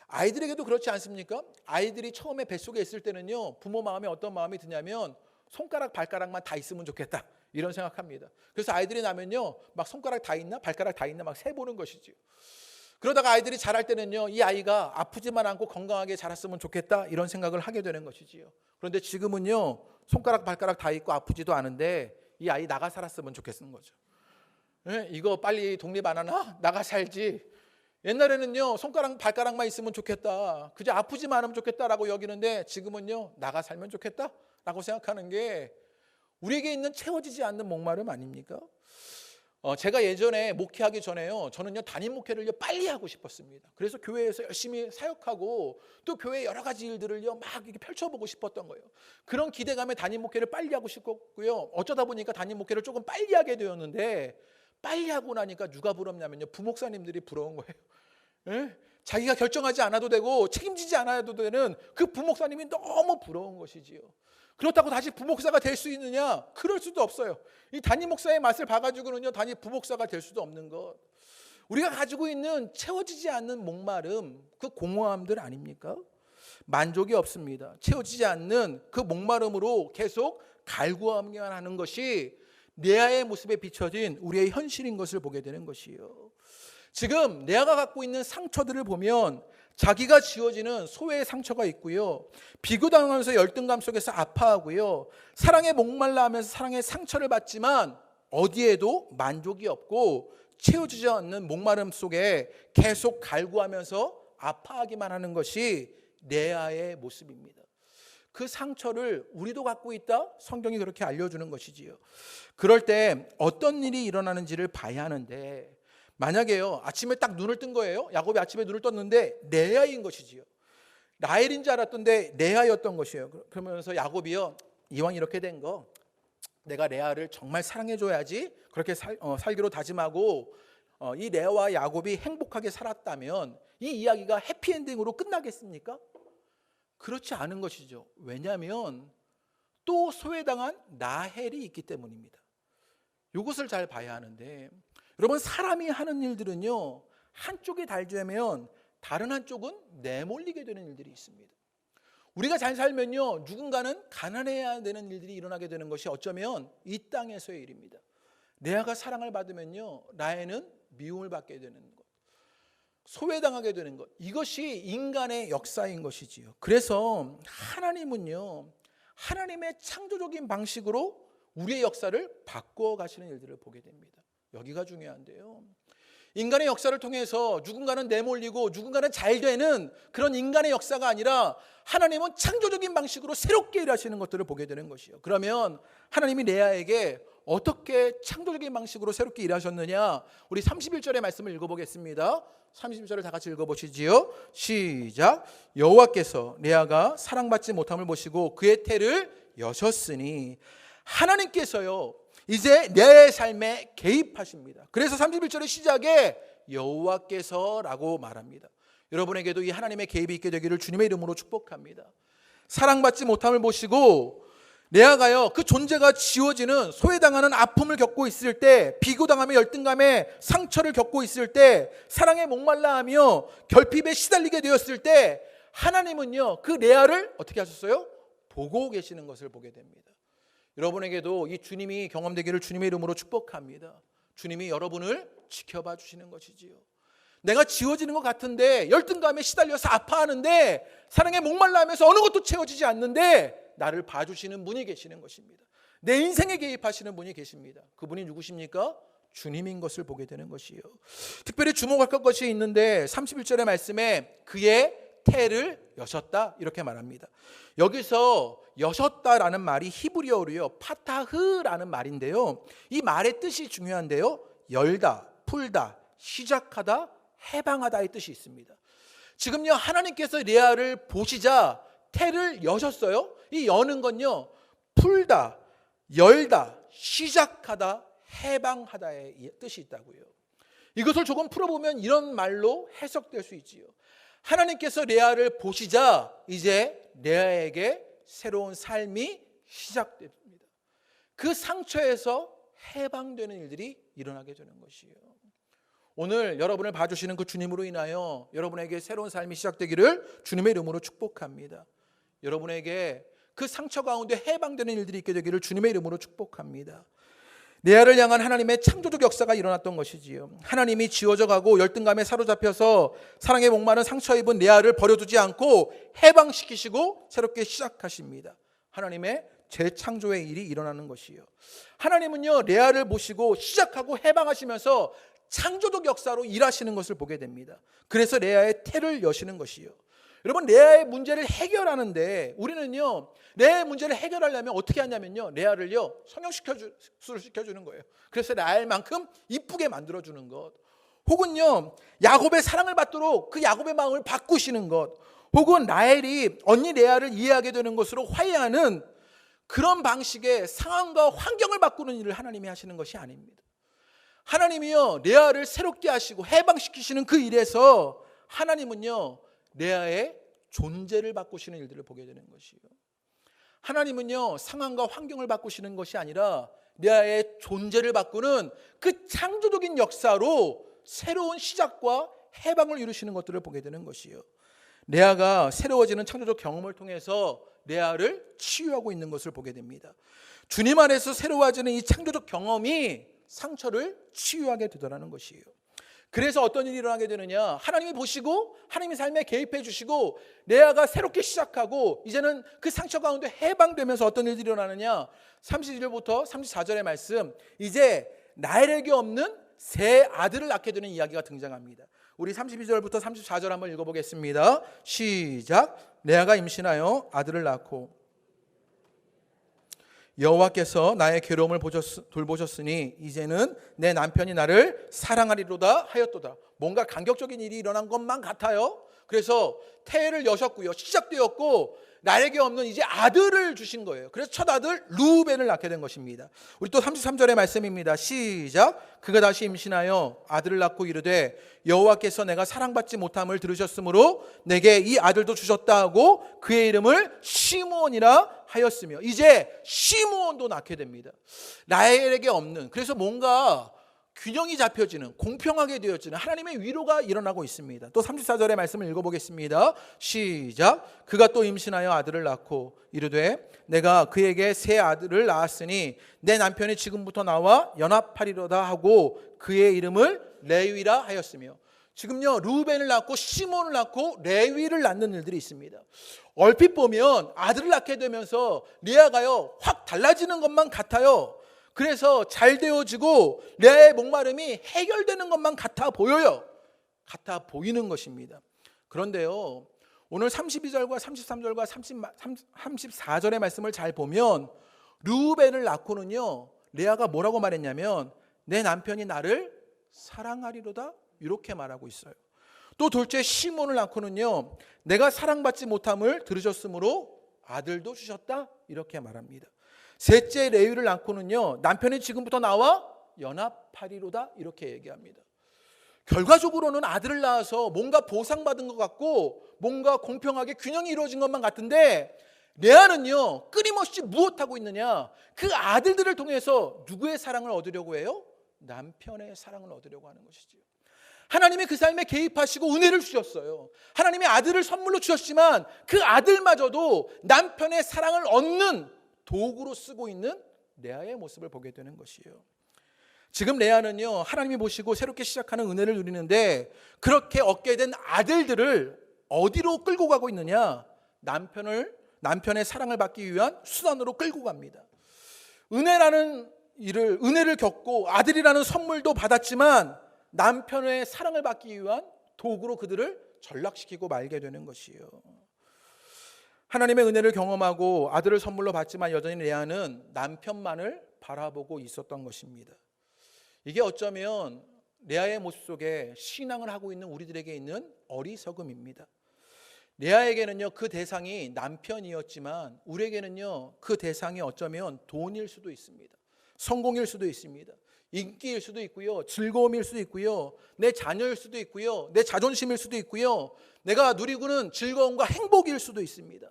아이들에게도 그렇지 않습니까? 아이들이 처음에 뱃속에 있을 때는요, 부모 마음에 어떤 마음이 드냐면 손가락 발가락만 다 있으면 좋겠다, 이런 생각합니다. 그래서 아이들이 나면요, 막 손가락 다 있나 발가락 다 있나 막 세보는 것이지요. 그러다가 아이들이 자랄 때는요, 이 아이가 아프지만 않고 건강하게 자랐으면 좋겠다, 이런 생각을 하게 되는 것이지요. 그런데 지금은요, 손가락 발가락 다 있고 아프지도 않은데 이 아이 나가 살았으면 좋겠는 거죠. 이거 빨리 독립 안 하나? 나가 살지. 옛날에는요, 손가락 발가락만 있으면 좋겠다, 그저 아프지만 않으면 좋겠다라고 여기는데 지금은요, 나가 살면 좋겠다라고 생각하는 게 우리에게 있는 채워지지 않는 목마름 아닙니까? 제가 예전에 목회하기 전에요, 저는요 담임 목회를 빨리 하고 싶었습니다. 그래서 교회에서 열심히 사역하고 또 교회 여러 가지 일들을요 막 이렇게 펼쳐보고 싶었던 거예요. 그런 기대감에 담임 목회를 빨리 하고 싶었고요, 어쩌다 보니까 담임 목회를 조금 빨리 하게 되었는데, 빨리 하고 나니까 누가 부럽냐면요, 부목사님들이 부러운 거예요. 자기가 결정하지 않아도 되고 책임지지 않아도 되는 그 부목사님이 너무 부러운 것이지요. 그렇다고 다시 부목사가 될 수 있느냐? 그럴 수도 없어요. 이 담임 목사의 맛을 봐가지고는요, 담임 부목사가 될 수도 없는 것. 우리가 가지고 있는 채워지지 않는 목마름, 그 공허함들 아닙니까? 만족이 없습니다. 채워지지 않는 그 목마름으로 계속 갈구하기만 하는 것이 레아의 모습에 비춰진 우리의 현실인 것을 보게 되는 것이에요. 지금 레아가 갖고 있는 상처들을 보면 자기가 지어지는 소외의 상처가 있고요, 비교당하면서 열등감 속에서 아파하고요, 사랑에 목말라 하면서 사랑의 상처를 받지만 어디에도 만족이 없고 채워지지 않는 목마름 속에 계속 갈구하면서 아파하기만 하는 것이 레아의 모습입니다. 그 상처를 우리도 갖고 있다? 성경이 그렇게 알려주는 것이지요. 그럴 때 어떤 일이 일어나는지를 봐야 하는데, 만약에요, 아침에 딱 눈을 뜬 거예요. 야곱이 아침에 눈을 떴는데 레아인 것이지요. 라헬인 줄 알았던데 레아였던 것이에요. 그러면서 야곱이요, 이왕 이렇게 된 거 내가 레아를 정말 사랑해줘야지, 그렇게 살기로 다짐하고 이 레아와 야곱이 행복하게 살았다면 이 이야기가 해피엔딩으로 끝나겠습니까? 그렇지 않은 것이죠. 왜냐하면 또 소외당한 라헬이 있기 때문입니다. 이것을 잘 봐야 하는데, 여러분, 사람이 하는 일들은요, 한쪽이 잘 되면 다른 한쪽은 내몰리게 되는 일들이 있습니다. 우리가 잘 살면요, 누군가는 가난해야 되는 일들이 일어나게 되는 것이 어쩌면 이 땅에서의 일입니다. 레아가 사랑을 받으면요, 라헬은 미움을 받게 되는 것, 소외당하게 되는 것, 이것이 인간의 역사인 것이지요. 그래서 하나님은요, 하나님의 창조적인 방식으로 우리의 역사를 바꾸어 가시는 일들을 보게 됩니다. 여기가 중요한데요, 인간의 역사를 통해서 누군가는 내몰리고 누군가는 잘 되는 그런 인간의 역사가 아니라 하나님은 창조적인 방식으로 새롭게 일하시는 것들을 보게 되는 것이요. 그러면 하나님이 레아에게 어떻게 창조적인 방식으로 새롭게 일하셨느냐, 우리 31절의 말씀을 읽어보겠습니다. 31절을 다 같이 읽어보시지요. 시작. 여호와께서 레아가 사랑받지 못함을 보시고 그의 태를 여셨으니, 하나님께서요 이제 내 삶에 개입하십니다. 그래서 31절의 시작에 여호와께서라고 말합니다. 여러분에게도 이 하나님의 개입이 있게 되기를 주님의 이름으로 축복합니다. 사랑받지 못함을 보시고 레아가요, 그 존재가 지워지는, 소외당하는 아픔을 겪고 있을 때, 비교당함의 열등감에 상처를 겪고 있을 때, 사랑에 목말라하며 결핍에 시달리게 되었을 때, 하나님은요 그 레아를 어떻게 하셨어요? 보고 계시는 것을 보게 됩니다. 여러분에게도 이 주님이 경험되기를 주님의 이름으로 축복합니다. 주님이 여러분을 지켜봐 주시는 것이지요. 내가 지워지는 것 같은데, 열등감에 시달려서 아파하는데, 사랑에 목말라하면서 어느 것도 채워지지 않는데 나를 봐주시는 분이 계시는 것입니다. 내 인생에 개입하시는 분이 계십니다. 그분이 누구십니까? 주님인 것을 보게 되는 것이요. 특별히 주목할 것이 있는데 31절의 말씀에 그의 태를 여셨다 이렇게 말합니다. 여기서 여셨다라는 말이 히브리어로요 파타흐라는 말인데요, 이 말의 뜻이 중요한데요, 열다, 풀다, 시작하다, 해방하다의 뜻이 있습니다. 지금요 하나님께서 레아를 보시자 태를 여셨어요. 이 여는 건요 풀다, 열다, 시작하다, 해방하다의 뜻이 있다고요. 이것을 조금 풀어보면 이런 말로 해석될 수 있지요. 하나님께서 레아를 보시자 이제 레아에게 새로운 삶이 시작됩니다. 그 상처에서 해방되는 일들이 일어나게 되는 것이에요. 오늘 여러분을 봐주시는 그 주님으로 인하여 여러분에게 새로운 삶이 시작되기를 주님의 이름으로 축복합니다. 여러분에게 그 상처 가운데 해방되는 일들이 있게 되기를 주님의 이름으로 축복합니다. 레아를 향한 하나님의 창조적 역사가 일어났던 것이지요. 하나님이 지워져 가고 열등감에 사로잡혀서 사랑에 목마른 상처 입은 레아를 버려두지 않고 해방시키시고 새롭게 시작하십니다. 하나님의 재창조의 일이 일어나는 것이요. 하나님은요 레아를 보시고 시작하고 해방하시면서 창조적 역사로 일하시는 것을 보게 됩니다. 그래서 레아의 태를 여시는 것이요. 여러분, 레아의 문제를 해결하는데 우리는요 레아의 문제를 해결하려면 어떻게 하냐면요, 레아를요 성형시켜주는 거예요. 그래서 라헬만큼 이쁘게 만들어주는 것, 혹은요 야곱의 사랑을 받도록 그 야곱의 마음을 바꾸시는 것, 혹은 라헬이 언니 레아를 이해하게 되는 것으로 화해하는 그런 방식의 상황과 환경을 바꾸는 일을 하나님이 하시는 것이 아닙니다. 하나님이요 레아를 새롭게 하시고 해방시키시는 그 일에서 하나님은요 레아의 존재를 바꾸시는 일들을 보게 되는 것이요. 하나님은요 상황과 환경을 바꾸시는 것이 아니라 레아의 존재를 바꾸는 그 창조적인 역사로 새로운 시작과 해방을 이루시는 것들을 보게 되는 것이요. 레아가 새로워지는 창조적 경험을 통해서 레아를 치유하고 있는 것을 보게 됩니다. 주님 안에서 새로워지는 이 창조적 경험이 상처를 치유하게 되더라는 것이에요. 그래서 어떤 일이 일어나게 되느냐, 하나님이 보시고 하나님의 삶에 개입해 주시고 레아가 새롭게 시작하고 이제는 그 상처 가운데 해방되면서 어떤 일들이 일어나느냐, 31절부터 34절의 말씀, 이제 라헬에게 없는 새 아들을 낳게 되는 이야기가 등장합니다. 우리 32절부터 34절 한번 읽어보겠습니다. 시작. 레아가 임신하여 아들을 낳고 여호와께서 나의 괴로움을 돌보셨으니 이제는 내 남편이 나를 사랑하리로다 하였도다. 뭔가 감격적인 일이 일어난 것만 같아요. 그래서 태를 여셨고요, 시작되었고 나에게 없는 이제 아들을 주신 거예요. 그래서 첫 아들 루벤을 낳게 된 것입니다. 우리 또 33절의 말씀입니다. 시작. 그가 다시 임신하여 아들을 낳고 이르되 여호와께서 내가 사랑받지 못함을 들으셨으므로 내게 이 아들도 주셨다 하고 그의 이름을 시므온이라 하였으며, 이제 시므온도 낳게 됩니다. 라헬에게 없는, 그래서 뭔가 균형이 잡혀지는, 공평하게 되어지는 하나님의 위로가 일어나고 있습니다. 또 34절의 말씀을 읽어보겠습니다. 시작. 그가 또 임신하여 아들을 낳고 이르되 내가 그에게 새 아들을 낳았으니 내 남편이 지금부터 나와 연합하리로다 하고 그의 이름을 레위라 하였으며, 지금요 루벤을 낳고 시몬을 낳고 레위를 낳는 일들이 있습니다. 얼핏 보면 아들을 낳게 되면서 레아가요 확 달라지는 것만 같아요. 그래서 잘 되어지고 레아의 목마름이 해결되는 것만 같아 보여요. 같아 보이는 것입니다. 그런데요, 오늘 32절과 33절과 34절의 말씀을 잘 보면 르우벤을 낳고는요 레아가 뭐라고 말했냐면 내 남편이 나를 사랑하리로다 이렇게 말하고 있어요. 또 둘째 시몬을 낳고는요 내가 사랑받지 못함을 들으셨으므로 아들도 주셨다 이렇게 말합니다. 셋째 레위를 낳고는요 남편이 지금부터 나와 연합하리로다 이렇게 얘기합니다. 결과적으로는 아들을 낳아서 뭔가 보상받은 것 같고 뭔가 공평하게 균형이 이루어진 것만 같은데, 레아는요 끊임없이 무엇하고 있느냐, 그 아들들을 통해서 누구의 사랑을 얻으려고 해요? 남편의 사랑을 얻으려고 하는 것이지요. 하나님이 그 삶에 개입하시고 은혜를 주셨어요. 하나님이 아들을 선물로 주셨지만 그 아들마저도 남편의 사랑을 얻는 도구로 쓰고 있는 레아의 모습을 보게 되는 것이에요. 지금 레아는요 하나님이 보시고 새롭게 시작하는 은혜를 누리는데 그렇게 얻게 된 아들들을 어디로 끌고 가고 있느냐, 남편의 사랑을 받기 위한 수단으로 끌고 갑니다. 은혜를 겪고 아들이라는 선물도 받았지만 남편의 사랑을 받기 위한 도구로 그들을 전락시키고 말게 되는 것이에요. 하나님의 은혜를 경험하고 아들을 선물로 받지만 여전히 레아는 남편만을 바라보고 있었던 것입니다. 이게 어쩌면 레아의 모습 속에 신앙을 하고 있는 우리들에게 있는 어리석음입니다. 레아에게는요 그 대상이 남편이었지만 우리에게는요 그 대상이 어쩌면 돈일 수도 있습니다. 성공일 수도 있습니다. 인기일 수도 있고요, 즐거움일 수도 있고요, 내 자녀일 수도 있고요, 내 자존심일 수도 있고요, 내가 누리고는 즐거움과 행복일 수도 있습니다.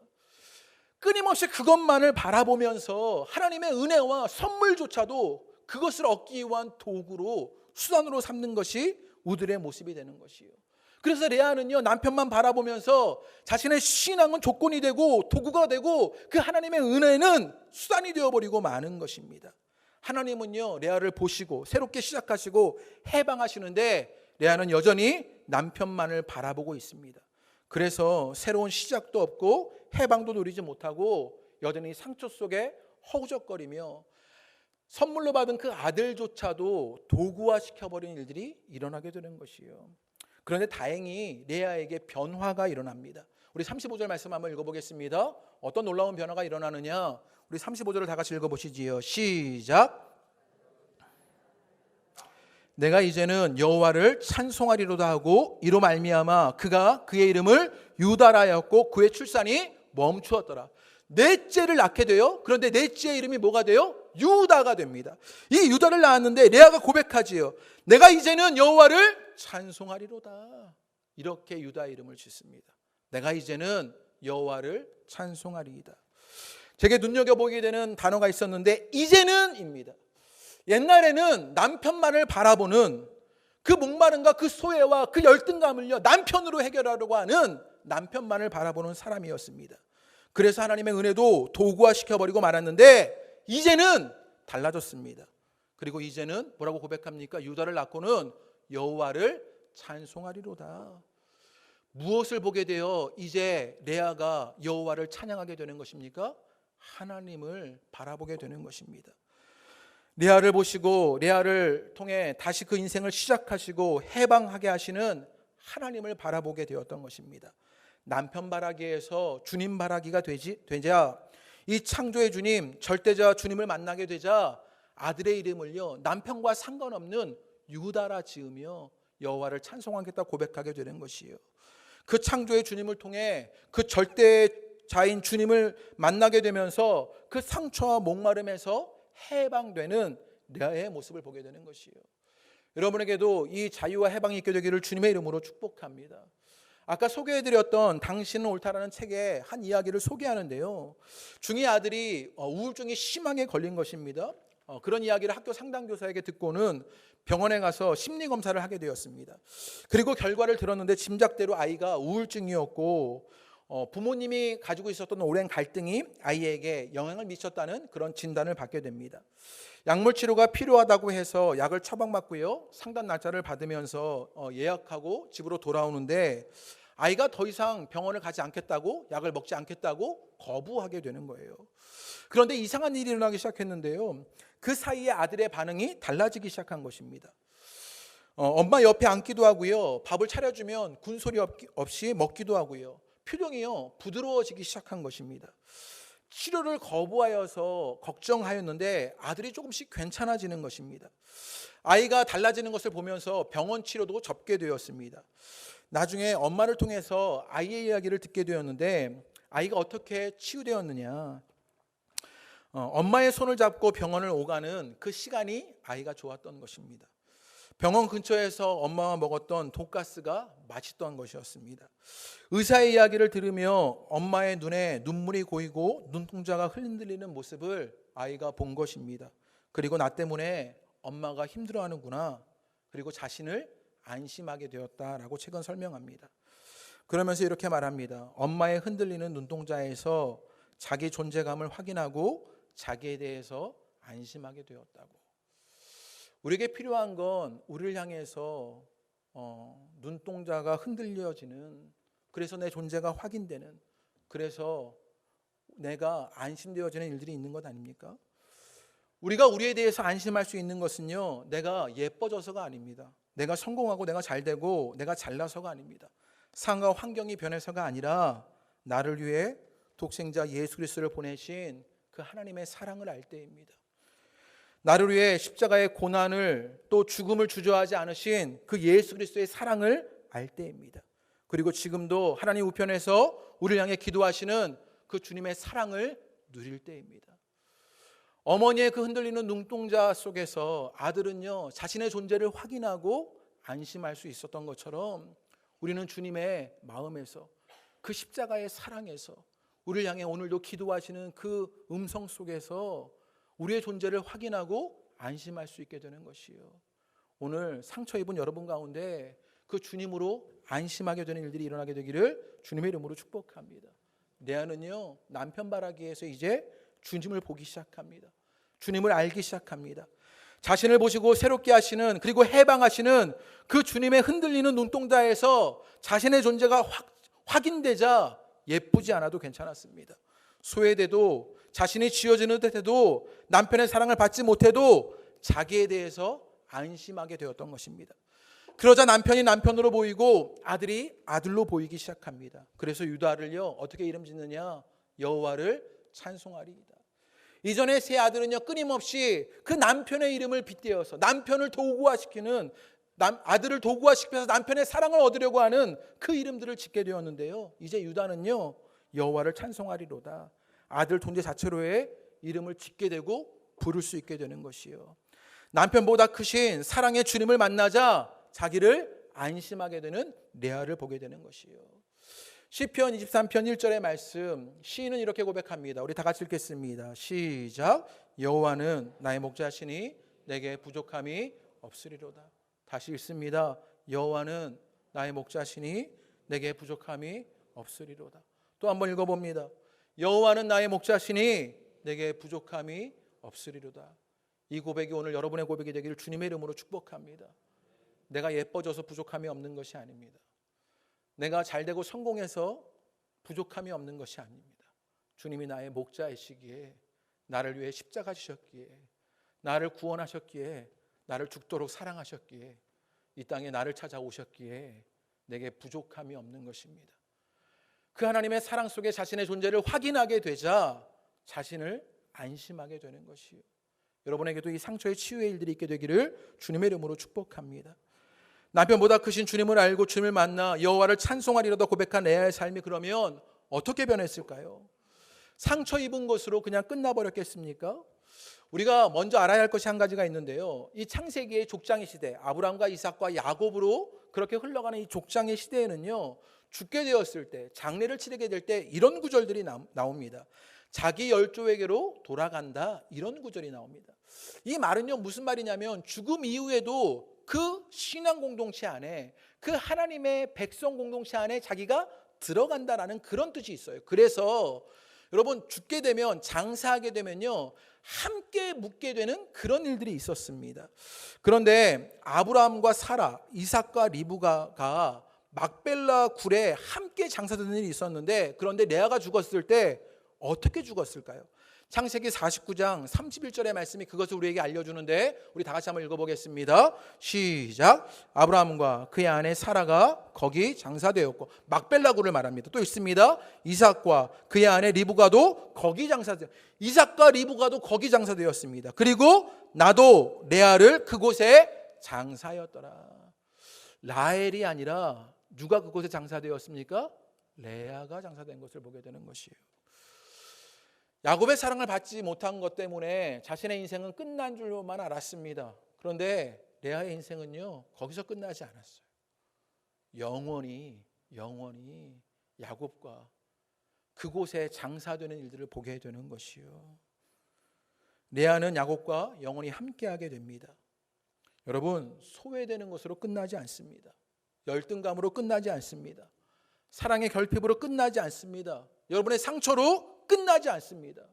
끊임없이 그것만을 바라보면서 하나님의 은혜와 선물조차도 그것을 얻기 위한 도구로, 수단으로 삼는 것이 우리들의 모습이 되는 것이에요. 그래서 레아는요 남편만 바라보면서 자신의 신앙은 조건이 되고 도구가 되고 그 하나님의 은혜는 수단이 되어버리고 마는 것입니다. 하나님은요 레아를 보시고 새롭게 시작하시고 해방하시는데 레아는 여전히 남편만을 바라보고 있습니다. 그래서 새로운 시작도 없고 해방도 누리지 못하고 여전히 상처 속에 허우적거리며 선물로 받은 그 아들조차도 도구화시켜버리는 일들이 일어나게 되는 것이에요. 그런데 다행히 레아에게 변화가 일어납니다. 우리 35절 말씀 한번 읽어보겠습니다. 어떤 놀라운 변화가 일어나느냐, 우리 35절을 다 같이 읽어보시지요. 시작. 내가 이제는 여호와를 찬송하리로다 하고 이로 말미암아 그가 그의 이름을 유다라 하였고 그의 출산이 멈추었더라. 넷째를 낳게 돼요. 그런데 넷째의 이름이 뭐가 돼요? 유다가 됩니다. 이 유다를 낳았는데 레아가 고백하지요. 내가 이제는 여호와를 찬송하리로다. 이렇게 유다의 이름을 짓습니다. 내가 이제는 여호와를 찬송하리이다. 제게 눈여겨보게 되는 단어가 있었는데 이제는입니다. 옛날에는 남편만을 바라보는 그 목마름과 그 소외와 그 열등감을요 남편으로 해결하려고 하는 남편만을 바라보는 사람이었습니다. 그래서 하나님의 은혜도 도구화시켜버리고 말았는데 이제는 달라졌습니다. 그리고 이제는 뭐라고 고백합니까? 유다를 낳고는 여호와를 찬송하리로다. 무엇을 보게 되어 이제 레아가 여호와를 찬양하게 되는 것입니까? 하나님을 바라보게 되는 것입니다. 레아를 보시고 레아를 통해 다시 그 인생을 시작하시고 해방하게 하시는 하나님을 바라보게 되었던 것입니다. 남편 바라기에서 주님 바라기가 되자 이 창조의 주님, 절대자 주님을 만나게 되자 아들의 이름을요 남편과 상관없는 유다라 지으며 여호와를 찬송하겠다 고백하게 되는 것이에요. 그 창조의 주님을 통해 그 절대자인 주님을 만나게 되면서 그 상처와 목마름에서 해방되는 레아의 모습을 보게 되는 것이에요. 여러분에게도 이 자유와 해방이 있게 되기를 주님의 이름으로 축복합니다. 아까 소개해드렸던 당신은 옳다라는 책에 한 이야기를 소개하는데요, 중이 아들이 우울증이 심하게 걸린 것입니다. 그런 이야기를 학교 상담교사에게 듣고는 병원에 가서 심리검사를 하게 되었습니다. 그리고 결과를 들었는데 짐작대로 아이가 우울증이었고 부모님이 가지고 있었던 오랜 갈등이 아이에게 영향을 미쳤다는 그런 진단을 받게 됩니다. 약물 치료가 필요하다고 해서 약을 처방받고요, 상담 날짜를 받으면서 예약하고 집으로 돌아오는데 아이가 더 이상 병원을 가지 않겠다고, 약을 먹지 않겠다고 거부하게 되는 거예요. 그런데 이상한 일이 일어나기 시작했는데요, 그 사이에 아들의 반응이 달라지기 시작한 것입니다. 엄마 옆에 앉기도 하고요, 밥을 차려주면 군소리 없이 먹기도 하고요, 표정이요 부드러워지기 시작한 것입니다. 치료를 거부하여서 걱정하였는데 아들이 조금씩 괜찮아지는 것입니다. 아이가 달라지는 것을 보면서 병원 치료도 접게 되었습니다. 나중에 엄마를 통해서 아이의 이야기를 듣게 되었는데 아이가 어떻게 치유되었느냐, 엄마의 손을 잡고 병원을 오가는 그 시간이 아이가 좋았던 것입니다. 병원 근처에서 엄마가 먹었던 돈가스가 맛있던 것이었습니다. 의사의 이야기를 들으며 엄마의 눈에 눈물이 고이고 눈동자가 흔들리는 모습을 아이가 본 것입니다. 그리고 나 때문에 엄마가 힘들어하는구나, 그리고 자신을 안심하게 되었다라고 책은 설명합니다. 그러면서 이렇게 말합니다. 엄마의 흔들리는 눈동자에서 자기 존재감을 확인하고 자기에 대해서 안심하게 되었다고. 우리에게 필요한 건 우리를 향해서 눈동자가 흔들려지는, 그래서 내 존재가 확인되는, 그래서 내가 안심되어지는 일들이 있는 것 아닙니까? 우리가 우리에 대해서 안심할 수 있는 것은요, 내가 예뻐져서가 아닙니다. 내가 성공하고 내가 잘되고 내가 잘나서가 아닙니다. 상황과 환경이 변해서가 아니라 나를 위해 독생자 예수 그리스도를 보내신 그 하나님의 사랑을 알 때입니다. 나를 위해 십자가의 고난을 또 죽음을 주저하지 않으신 그 예수 그리스도의 사랑을 알 때입니다. 그리고 지금도 하나님 우편에서 우리를 향해 기도하시는 그 주님의 사랑을 누릴 때입니다. 어머니의 그 흔들리는 눈동자 속에서 아들은요 자신의 존재를 확인하고 안심할 수 있었던 것처럼 우리는 주님의 마음에서, 그 십자가의 사랑에서, 우리를 향해 오늘도 기도하시는 그 음성 속에서 우리의 존재를 확인하고 안심할 수 있게 되는 것이요, 오늘 상처 입은 여러분 가운데 그 주님으로 안심하게 되는 일들이 일어나게 되기를 주님의 이름으로 축복합니다. 레아는요 남편 바라기에서 이제 주님을 보기 시작합니다. 주님을 알기 시작합니다. 자신을 보시고 새롭게 하시는, 그리고 해방하시는 그 주님의 흔들리는 눈동자에서 자신의 존재가 확인되자 예쁘지 않아도 괜찮았습니다. 소외돼도, 자신이 지어지는 듯해도, 남편의 사랑을 받지 못해도 자기에 대해서 안심하게 되었던 것입니다. 그러자 남편이 남편으로 보이고 아들이 아들로 보이기 시작합니다. 그래서 유다를요 어떻게 이름 짓느냐, 여호와를 찬송하리이다. 이전에 세 아들은요 끊임없이 그 남편의 이름을 빗대어서 남편을 도구화시키는, 아들을 도구화시켜서 남편의 사랑을 얻으려고 하는 그 이름들을 짓게 되었는데요, 이제 유다는요 여호와를 찬송하리로다, 아들 존재 자체로의 이름을 짓게 되고 부를 수 있게 되는 것이요, 남편보다 크신 사랑의 주님을 만나자 자기를 안심하게 되는 레아를 보게 되는 것이요. 시편 23편 1절의 말씀, 시인은 이렇게 고백합니다. 우리 다 같이 읽겠습니다. 시작. 여호와는 나의 목자시니 내게 부족함이 없으리로다. 다시 읽습니다. 여호와는 나의 목자시니 내게 부족함이 없으리로다. 또 한번 읽어봅니다. 여호와는 나의 목자시니 내게 부족함이 없으리로다. 이 고백이 오늘 여러분의 고백이 되기를 주님의 이름으로 축복합니다. 내가 예뻐져서 부족함이 없는 것이 아닙니다. 내가 잘되고 성공해서 부족함이 없는 것이 아닙니다. 주님이 나의 목자이시기에, 나를 위해 십자가 지셨기에, 나를 구원하셨기에, 나를 죽도록 사랑하셨기에, 이 땅에 나를 찾아오셨기에 내게 부족함이 없는 것입니다. 그 하나님의 사랑 속에 자신의 존재를 확인하게 되자 자신을 안심하게 되는 것이요, 여러분에게도 이 상처의 치유의 일들이 있게 되기를 주님의 이름으로 축복합니다. 남편보다 크신 주님을 알고 주님을 만나 여호와를 찬송하리로다 고백한 레아의 삶이 그러면 어떻게 변했을까요? 상처 입은 것으로 그냥 끝나버렸겠습니까? 우리가 먼저 알아야 할 것이 한 가지가 있는데요, 이 창세기의 족장의 시대, 아브라함과 이삭과 야곱으로 그렇게 흘러가는 이 족장의 시대에는요, 죽게 되었을 때, 장례를 치르게 될 때 이런 구절들이 나옵니다. 자기 열조에게로 돌아간다, 이런 구절이 나옵니다. 이 말은요, 무슨 말이냐면 죽음 이후에도 그 신앙 공동체 안에, 그 하나님의 백성 공동체 안에 자기가 들어간다라는 그런 뜻이 있어요. 그래서 여러분, 죽게 되면, 장사하게 되면요, 함께 묵게 되는 그런 일들이 있었습니다. 그런데 아브라함과 사라, 이삭과 리브가가 막벨라 굴에 함께 장사되는 일이 있었는데, 그런데 레아가 죽었을 때 어떻게 죽었을까요? 창세기 49장 31절의 말씀이 그것을 우리에게 알려주는데, 우리 다 같이 한번 읽어보겠습니다. 시작. 아브라함과 그의 아내 사라가 거기 장사되었고, 막벨라 굴을 말합니다. 또 있습니다. 이삭과 그의 아내 리브가도 거기 장사되었습니다. 이삭과 리브가도 거기 장사되었습니다. 그리고 나도 레아를 그곳에 장사였더라. 라헬이 아니라 누가 그곳에 장사되었습니까? 레아가 장사된 것을 보게 되는 것이에요. 야곱의 사랑을 받지 못한 것 때문에 자신의 인생은 끝난 줄로만 알았습니다. 그런데 레아의 인생은요, 거기서 끝나지 않았어요. 영원히 야곱과 그곳에 장사되는 일들을 보게 되는 것이요, 레아는 야곱과 영원히 함께하게 됩니다. 여러분, 소외되는 것으로 끝나지 않습니다. 열등감으로 끝나지 않습니다. 사랑의 결핍으로 끝나지 않습니다. 여러분의 상처로 끝나지 않습니다.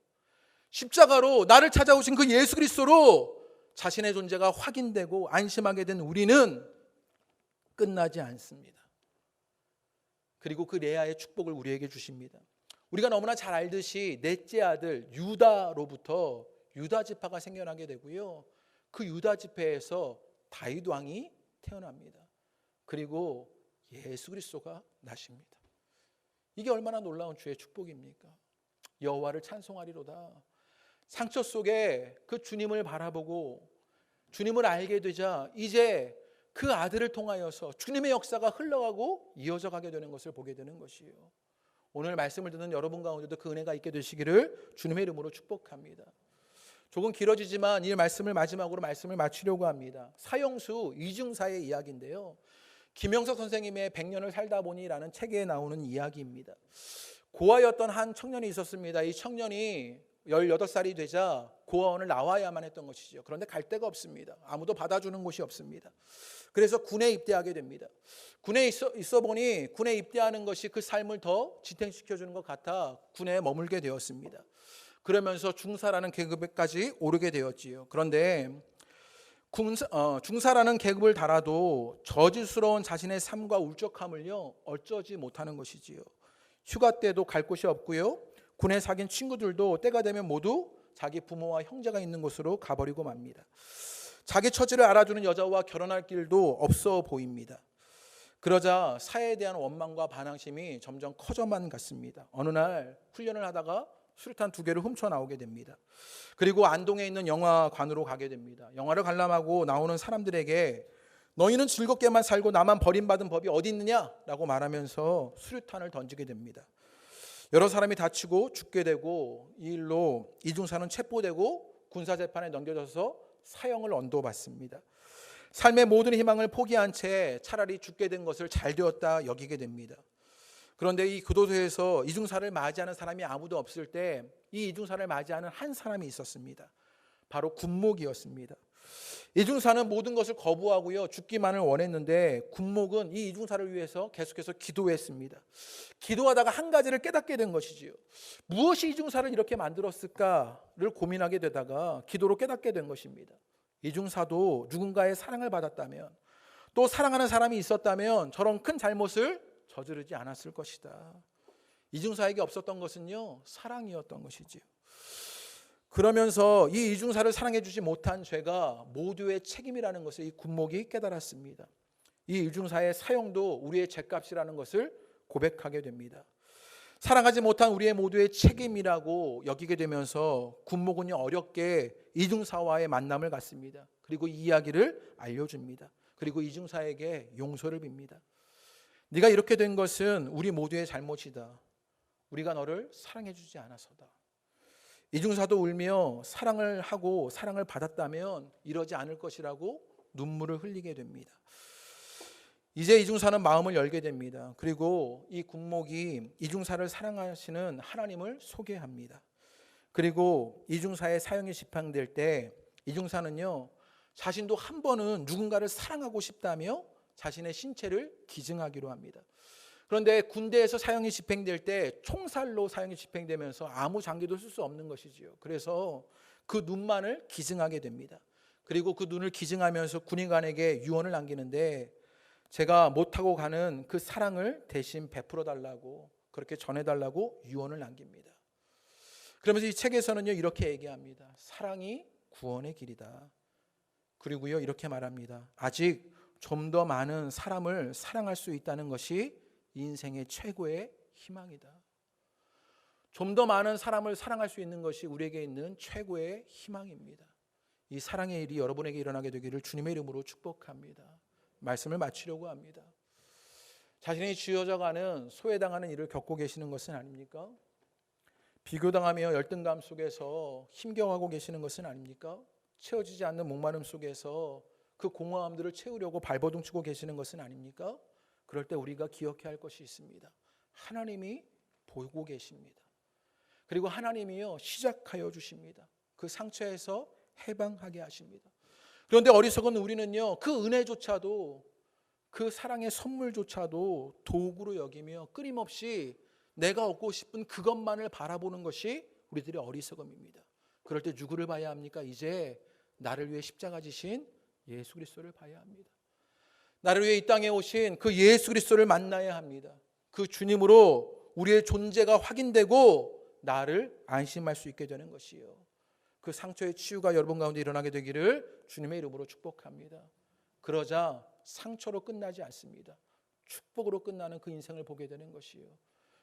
십자가로 나를 찾아오신 그 예수 그리스도로 자신의 존재가 확인되고 안심하게 된 우리는 끝나지 않습니다. 그리고 그 레아의 축복을 우리에게 주십니다. 우리가 너무나 잘 알듯이 넷째 아들 유다로부터 유다 지파가 생겨나게 되고요, 그 유다 지파에서 다윗 왕이 태어납니다. 그리고 예수 그리스도가 나십니다. 이게 얼마나 놀라운 주의 축복입니까? 여호와를 찬송하리로다. 상처 속에 그 주님을 바라보고 주님을 알게 되자 이제 그 아들을 통하여서 주님의 역사가 흘러가고 이어져 가게 되는 것을 보게 되는 것이에요. 오늘 말씀을 듣는 여러분 가운데도 그 은혜가 있게 되시기를 주님의 이름으로 축복합니다. 조금 길어지지만 이 말씀을 마지막으로 말씀을 마치려고 합니다. 사형수 이중사의 이야기인데요, 김영석 선생님의 100년을 살다 보니라는 책에 나오는 이야기입니다. 고아였던 한 청년이 있었습니다. 이 청년이 18살이 되자 고아원을 나와야만 했던 것이죠. 그런데 갈 데가 없습니다. 아무도 받아주는 곳이 없습니다. 그래서 군에 입대하게 됩니다. 군에 있어 보니 군에 입대하는 것이 그 삶을 더 지탱시켜주는 것 같아 군에 머물게 되었습니다. 그러면서 중사라는 계급까지 오르게 되었지요. 그런데 중사라는 계급을 달아도 저질스러운 자신의 삶과 울적함을요, 어쩌지 못하는 것이지요. 휴가 때도 갈 곳이 없고요, 군에 사귄 친구들도 때가 되면 모두 자기 부모와 형제가 있는 곳으로 가버리고 맙니다. 자기 처지를 알아주는 여자와 결혼할 길도 없어 보입니다. 그러자 사회에 대한 원망과 반항심이 점점 커져만 갔습니다. 어느 날 훈련을 하다가 수류탄 2개를 훔쳐 나오게 됩니다. 그리고 안동에 있는 영화관으로 가게 됩니다. 영화를 관람하고 나오는 사람들에게 너희는 즐겁게만 살고 나만 버림받은 법이 어디 있느냐라고 말하면서 수류탄을 던지게 됩니다. 여러 사람이 다치고 죽게 되고, 이 일로 이중사는 체포되고 군사재판에 넘겨져서 사형을 언도받습니다. 삶의 모든 희망을 포기한 채 차라리 죽게 된 것을 잘 되었다 여기게 됩니다. 그런데 이 교도소에서 이중사를 맞이하는 사람이 아무도 없을 때 이 이중사를 맞이하는 한 사람이 있었습니다. 바로 군목이었습니다. 이중사는 모든 것을 거부하고요, 죽기만을 원했는데 군목은 이 이중사를 위해서 계속해서 기도했습니다. 기도하다가 한 가지를 깨닫게 된 것이지요. 무엇이 이중사를 이렇게 만들었을까를 고민하게 되다가 기도로 깨닫게 된 것입니다. 이중사도 누군가의 사랑을 받았다면, 또 사랑하는 사람이 있었다면 저런 큰 잘못을 저지르지 않았을 것이다. 이중사에게 없었던 것은요, 사랑이었던 것이지요. 그러면서 이 이중사를 사랑해 주지 못한 죄가 모두의 책임이라는 것을 이 군목이 깨달았습니다. 이 이중사의 사용도 우리의 죄값이라는 것을 고백하게 됩니다. 사랑하지 못한 우리의 모두의 책임이라고 여기게 되면서 군목은요, 어렵게 이중사와의 만남을 갖습니다. 그리고 이 이야기를 알려줍니다. 그리고 이중사에게 용서를 빕니다. 네가 이렇게 된 것은 우리 모두의 잘못이다. 우리가 너를 사랑해 주지 않아서다. 이중사도 울며 사랑을 하고 사랑을 받았다면 이러지 않을 것이라고 눈물을 흘리게 됩니다. 이제 이중사는 마음을 열게 됩니다. 그리고 이 군목이 이중사를 사랑하시는 하나님을 소개합니다. 그리고 이중사의 사형이 집행될 때 이중사는요, 자신도 한 번은 누군가를 사랑하고 싶다며 자신의 신체를 기증하기로 합니다. 그런데 군대에서 사형이 집행될 때 총살로 사형이 집행되면서 아무 장기도 쓸 수 없는 것이지요. 그래서 그 눈만을 기증하게 됩니다. 그리고 그 눈을 기증하면서 군인관에게 유언을 남기는데, 제가 못하고 가는 그 사랑을 대신 베풀어 달라고, 그렇게 전해달라고 유언을 남깁니다. 그러면서 이 책에서는요, 이렇게 얘기합니다. 사랑이 구원의 길이다. 그리고요, 이렇게 말합니다. 아직 좀 더 많은 사람을 사랑할 수 있다는 것이 인생의 최고의 희망이다. 좀 더 많은 사람을 사랑할 수 있는 것이 우리에게 있는 최고의 희망입니다. 이 사랑의 일이 여러분에게 일어나게 되기를 주님의 이름으로 축복합니다. 말씀을 마치려고 합니다. 자신이 쥐어져가는 소외당하는 일을 겪고 계시는 것은 아닙니까? 비교당하며 열등감 속에서 힘겨워하고 계시는 것은 아닙니까? 채워지지 않는 목마름 속에서 그 공허함들을 채우려고 발버둥 치고 계시는 것은 아닙니까? 그럴 때 우리가 기억해야 할 것이 있습니다. 하나님이 보고 계십니다. 그리고 하나님이요, 시작하여 주십니다. 그 상처에서 해방하게 하십니다. 그런데 어리석은 우리는요, 그 은혜조차도, 그 사랑의 선물조차도 도구로 여기며 끊임없이 내가 얻고 싶은 그것만을 바라보는 것이 우리들의 어리석음입니다. 그럴 때 누구를 봐야 합니까? 이제 나를 위해 십자가 지신 예수 그리스도를 봐야 합니다. 나를 위해 이 땅에 오신 그 예수 그리스도를 만나야 합니다. 그 주님으로 우리의 존재가 확인되고 나를 안심할 수 있게 되는 것이요, 그 상처의 치유가 여러분 가운데 일어나게 되기를 주님의 이름으로 축복합니다. 그러자 상처로 끝나지 않습니다. 축복으로 끝나는 그 인생을 보게 되는 것이요,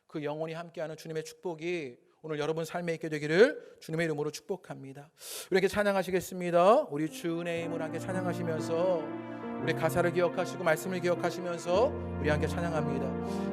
그 영원히 함께하는 주님의 축복이 오늘 여러분 삶에 있게 되기를 주님의 이름으로 축복합니다. 이렇게 찬양하시겠습니다. 우리 주 은혜의 힘을 함께 찬양하시면서 우리 가사를 기억하시고 말씀을 기억하시면서 우리 함께 찬양합니다.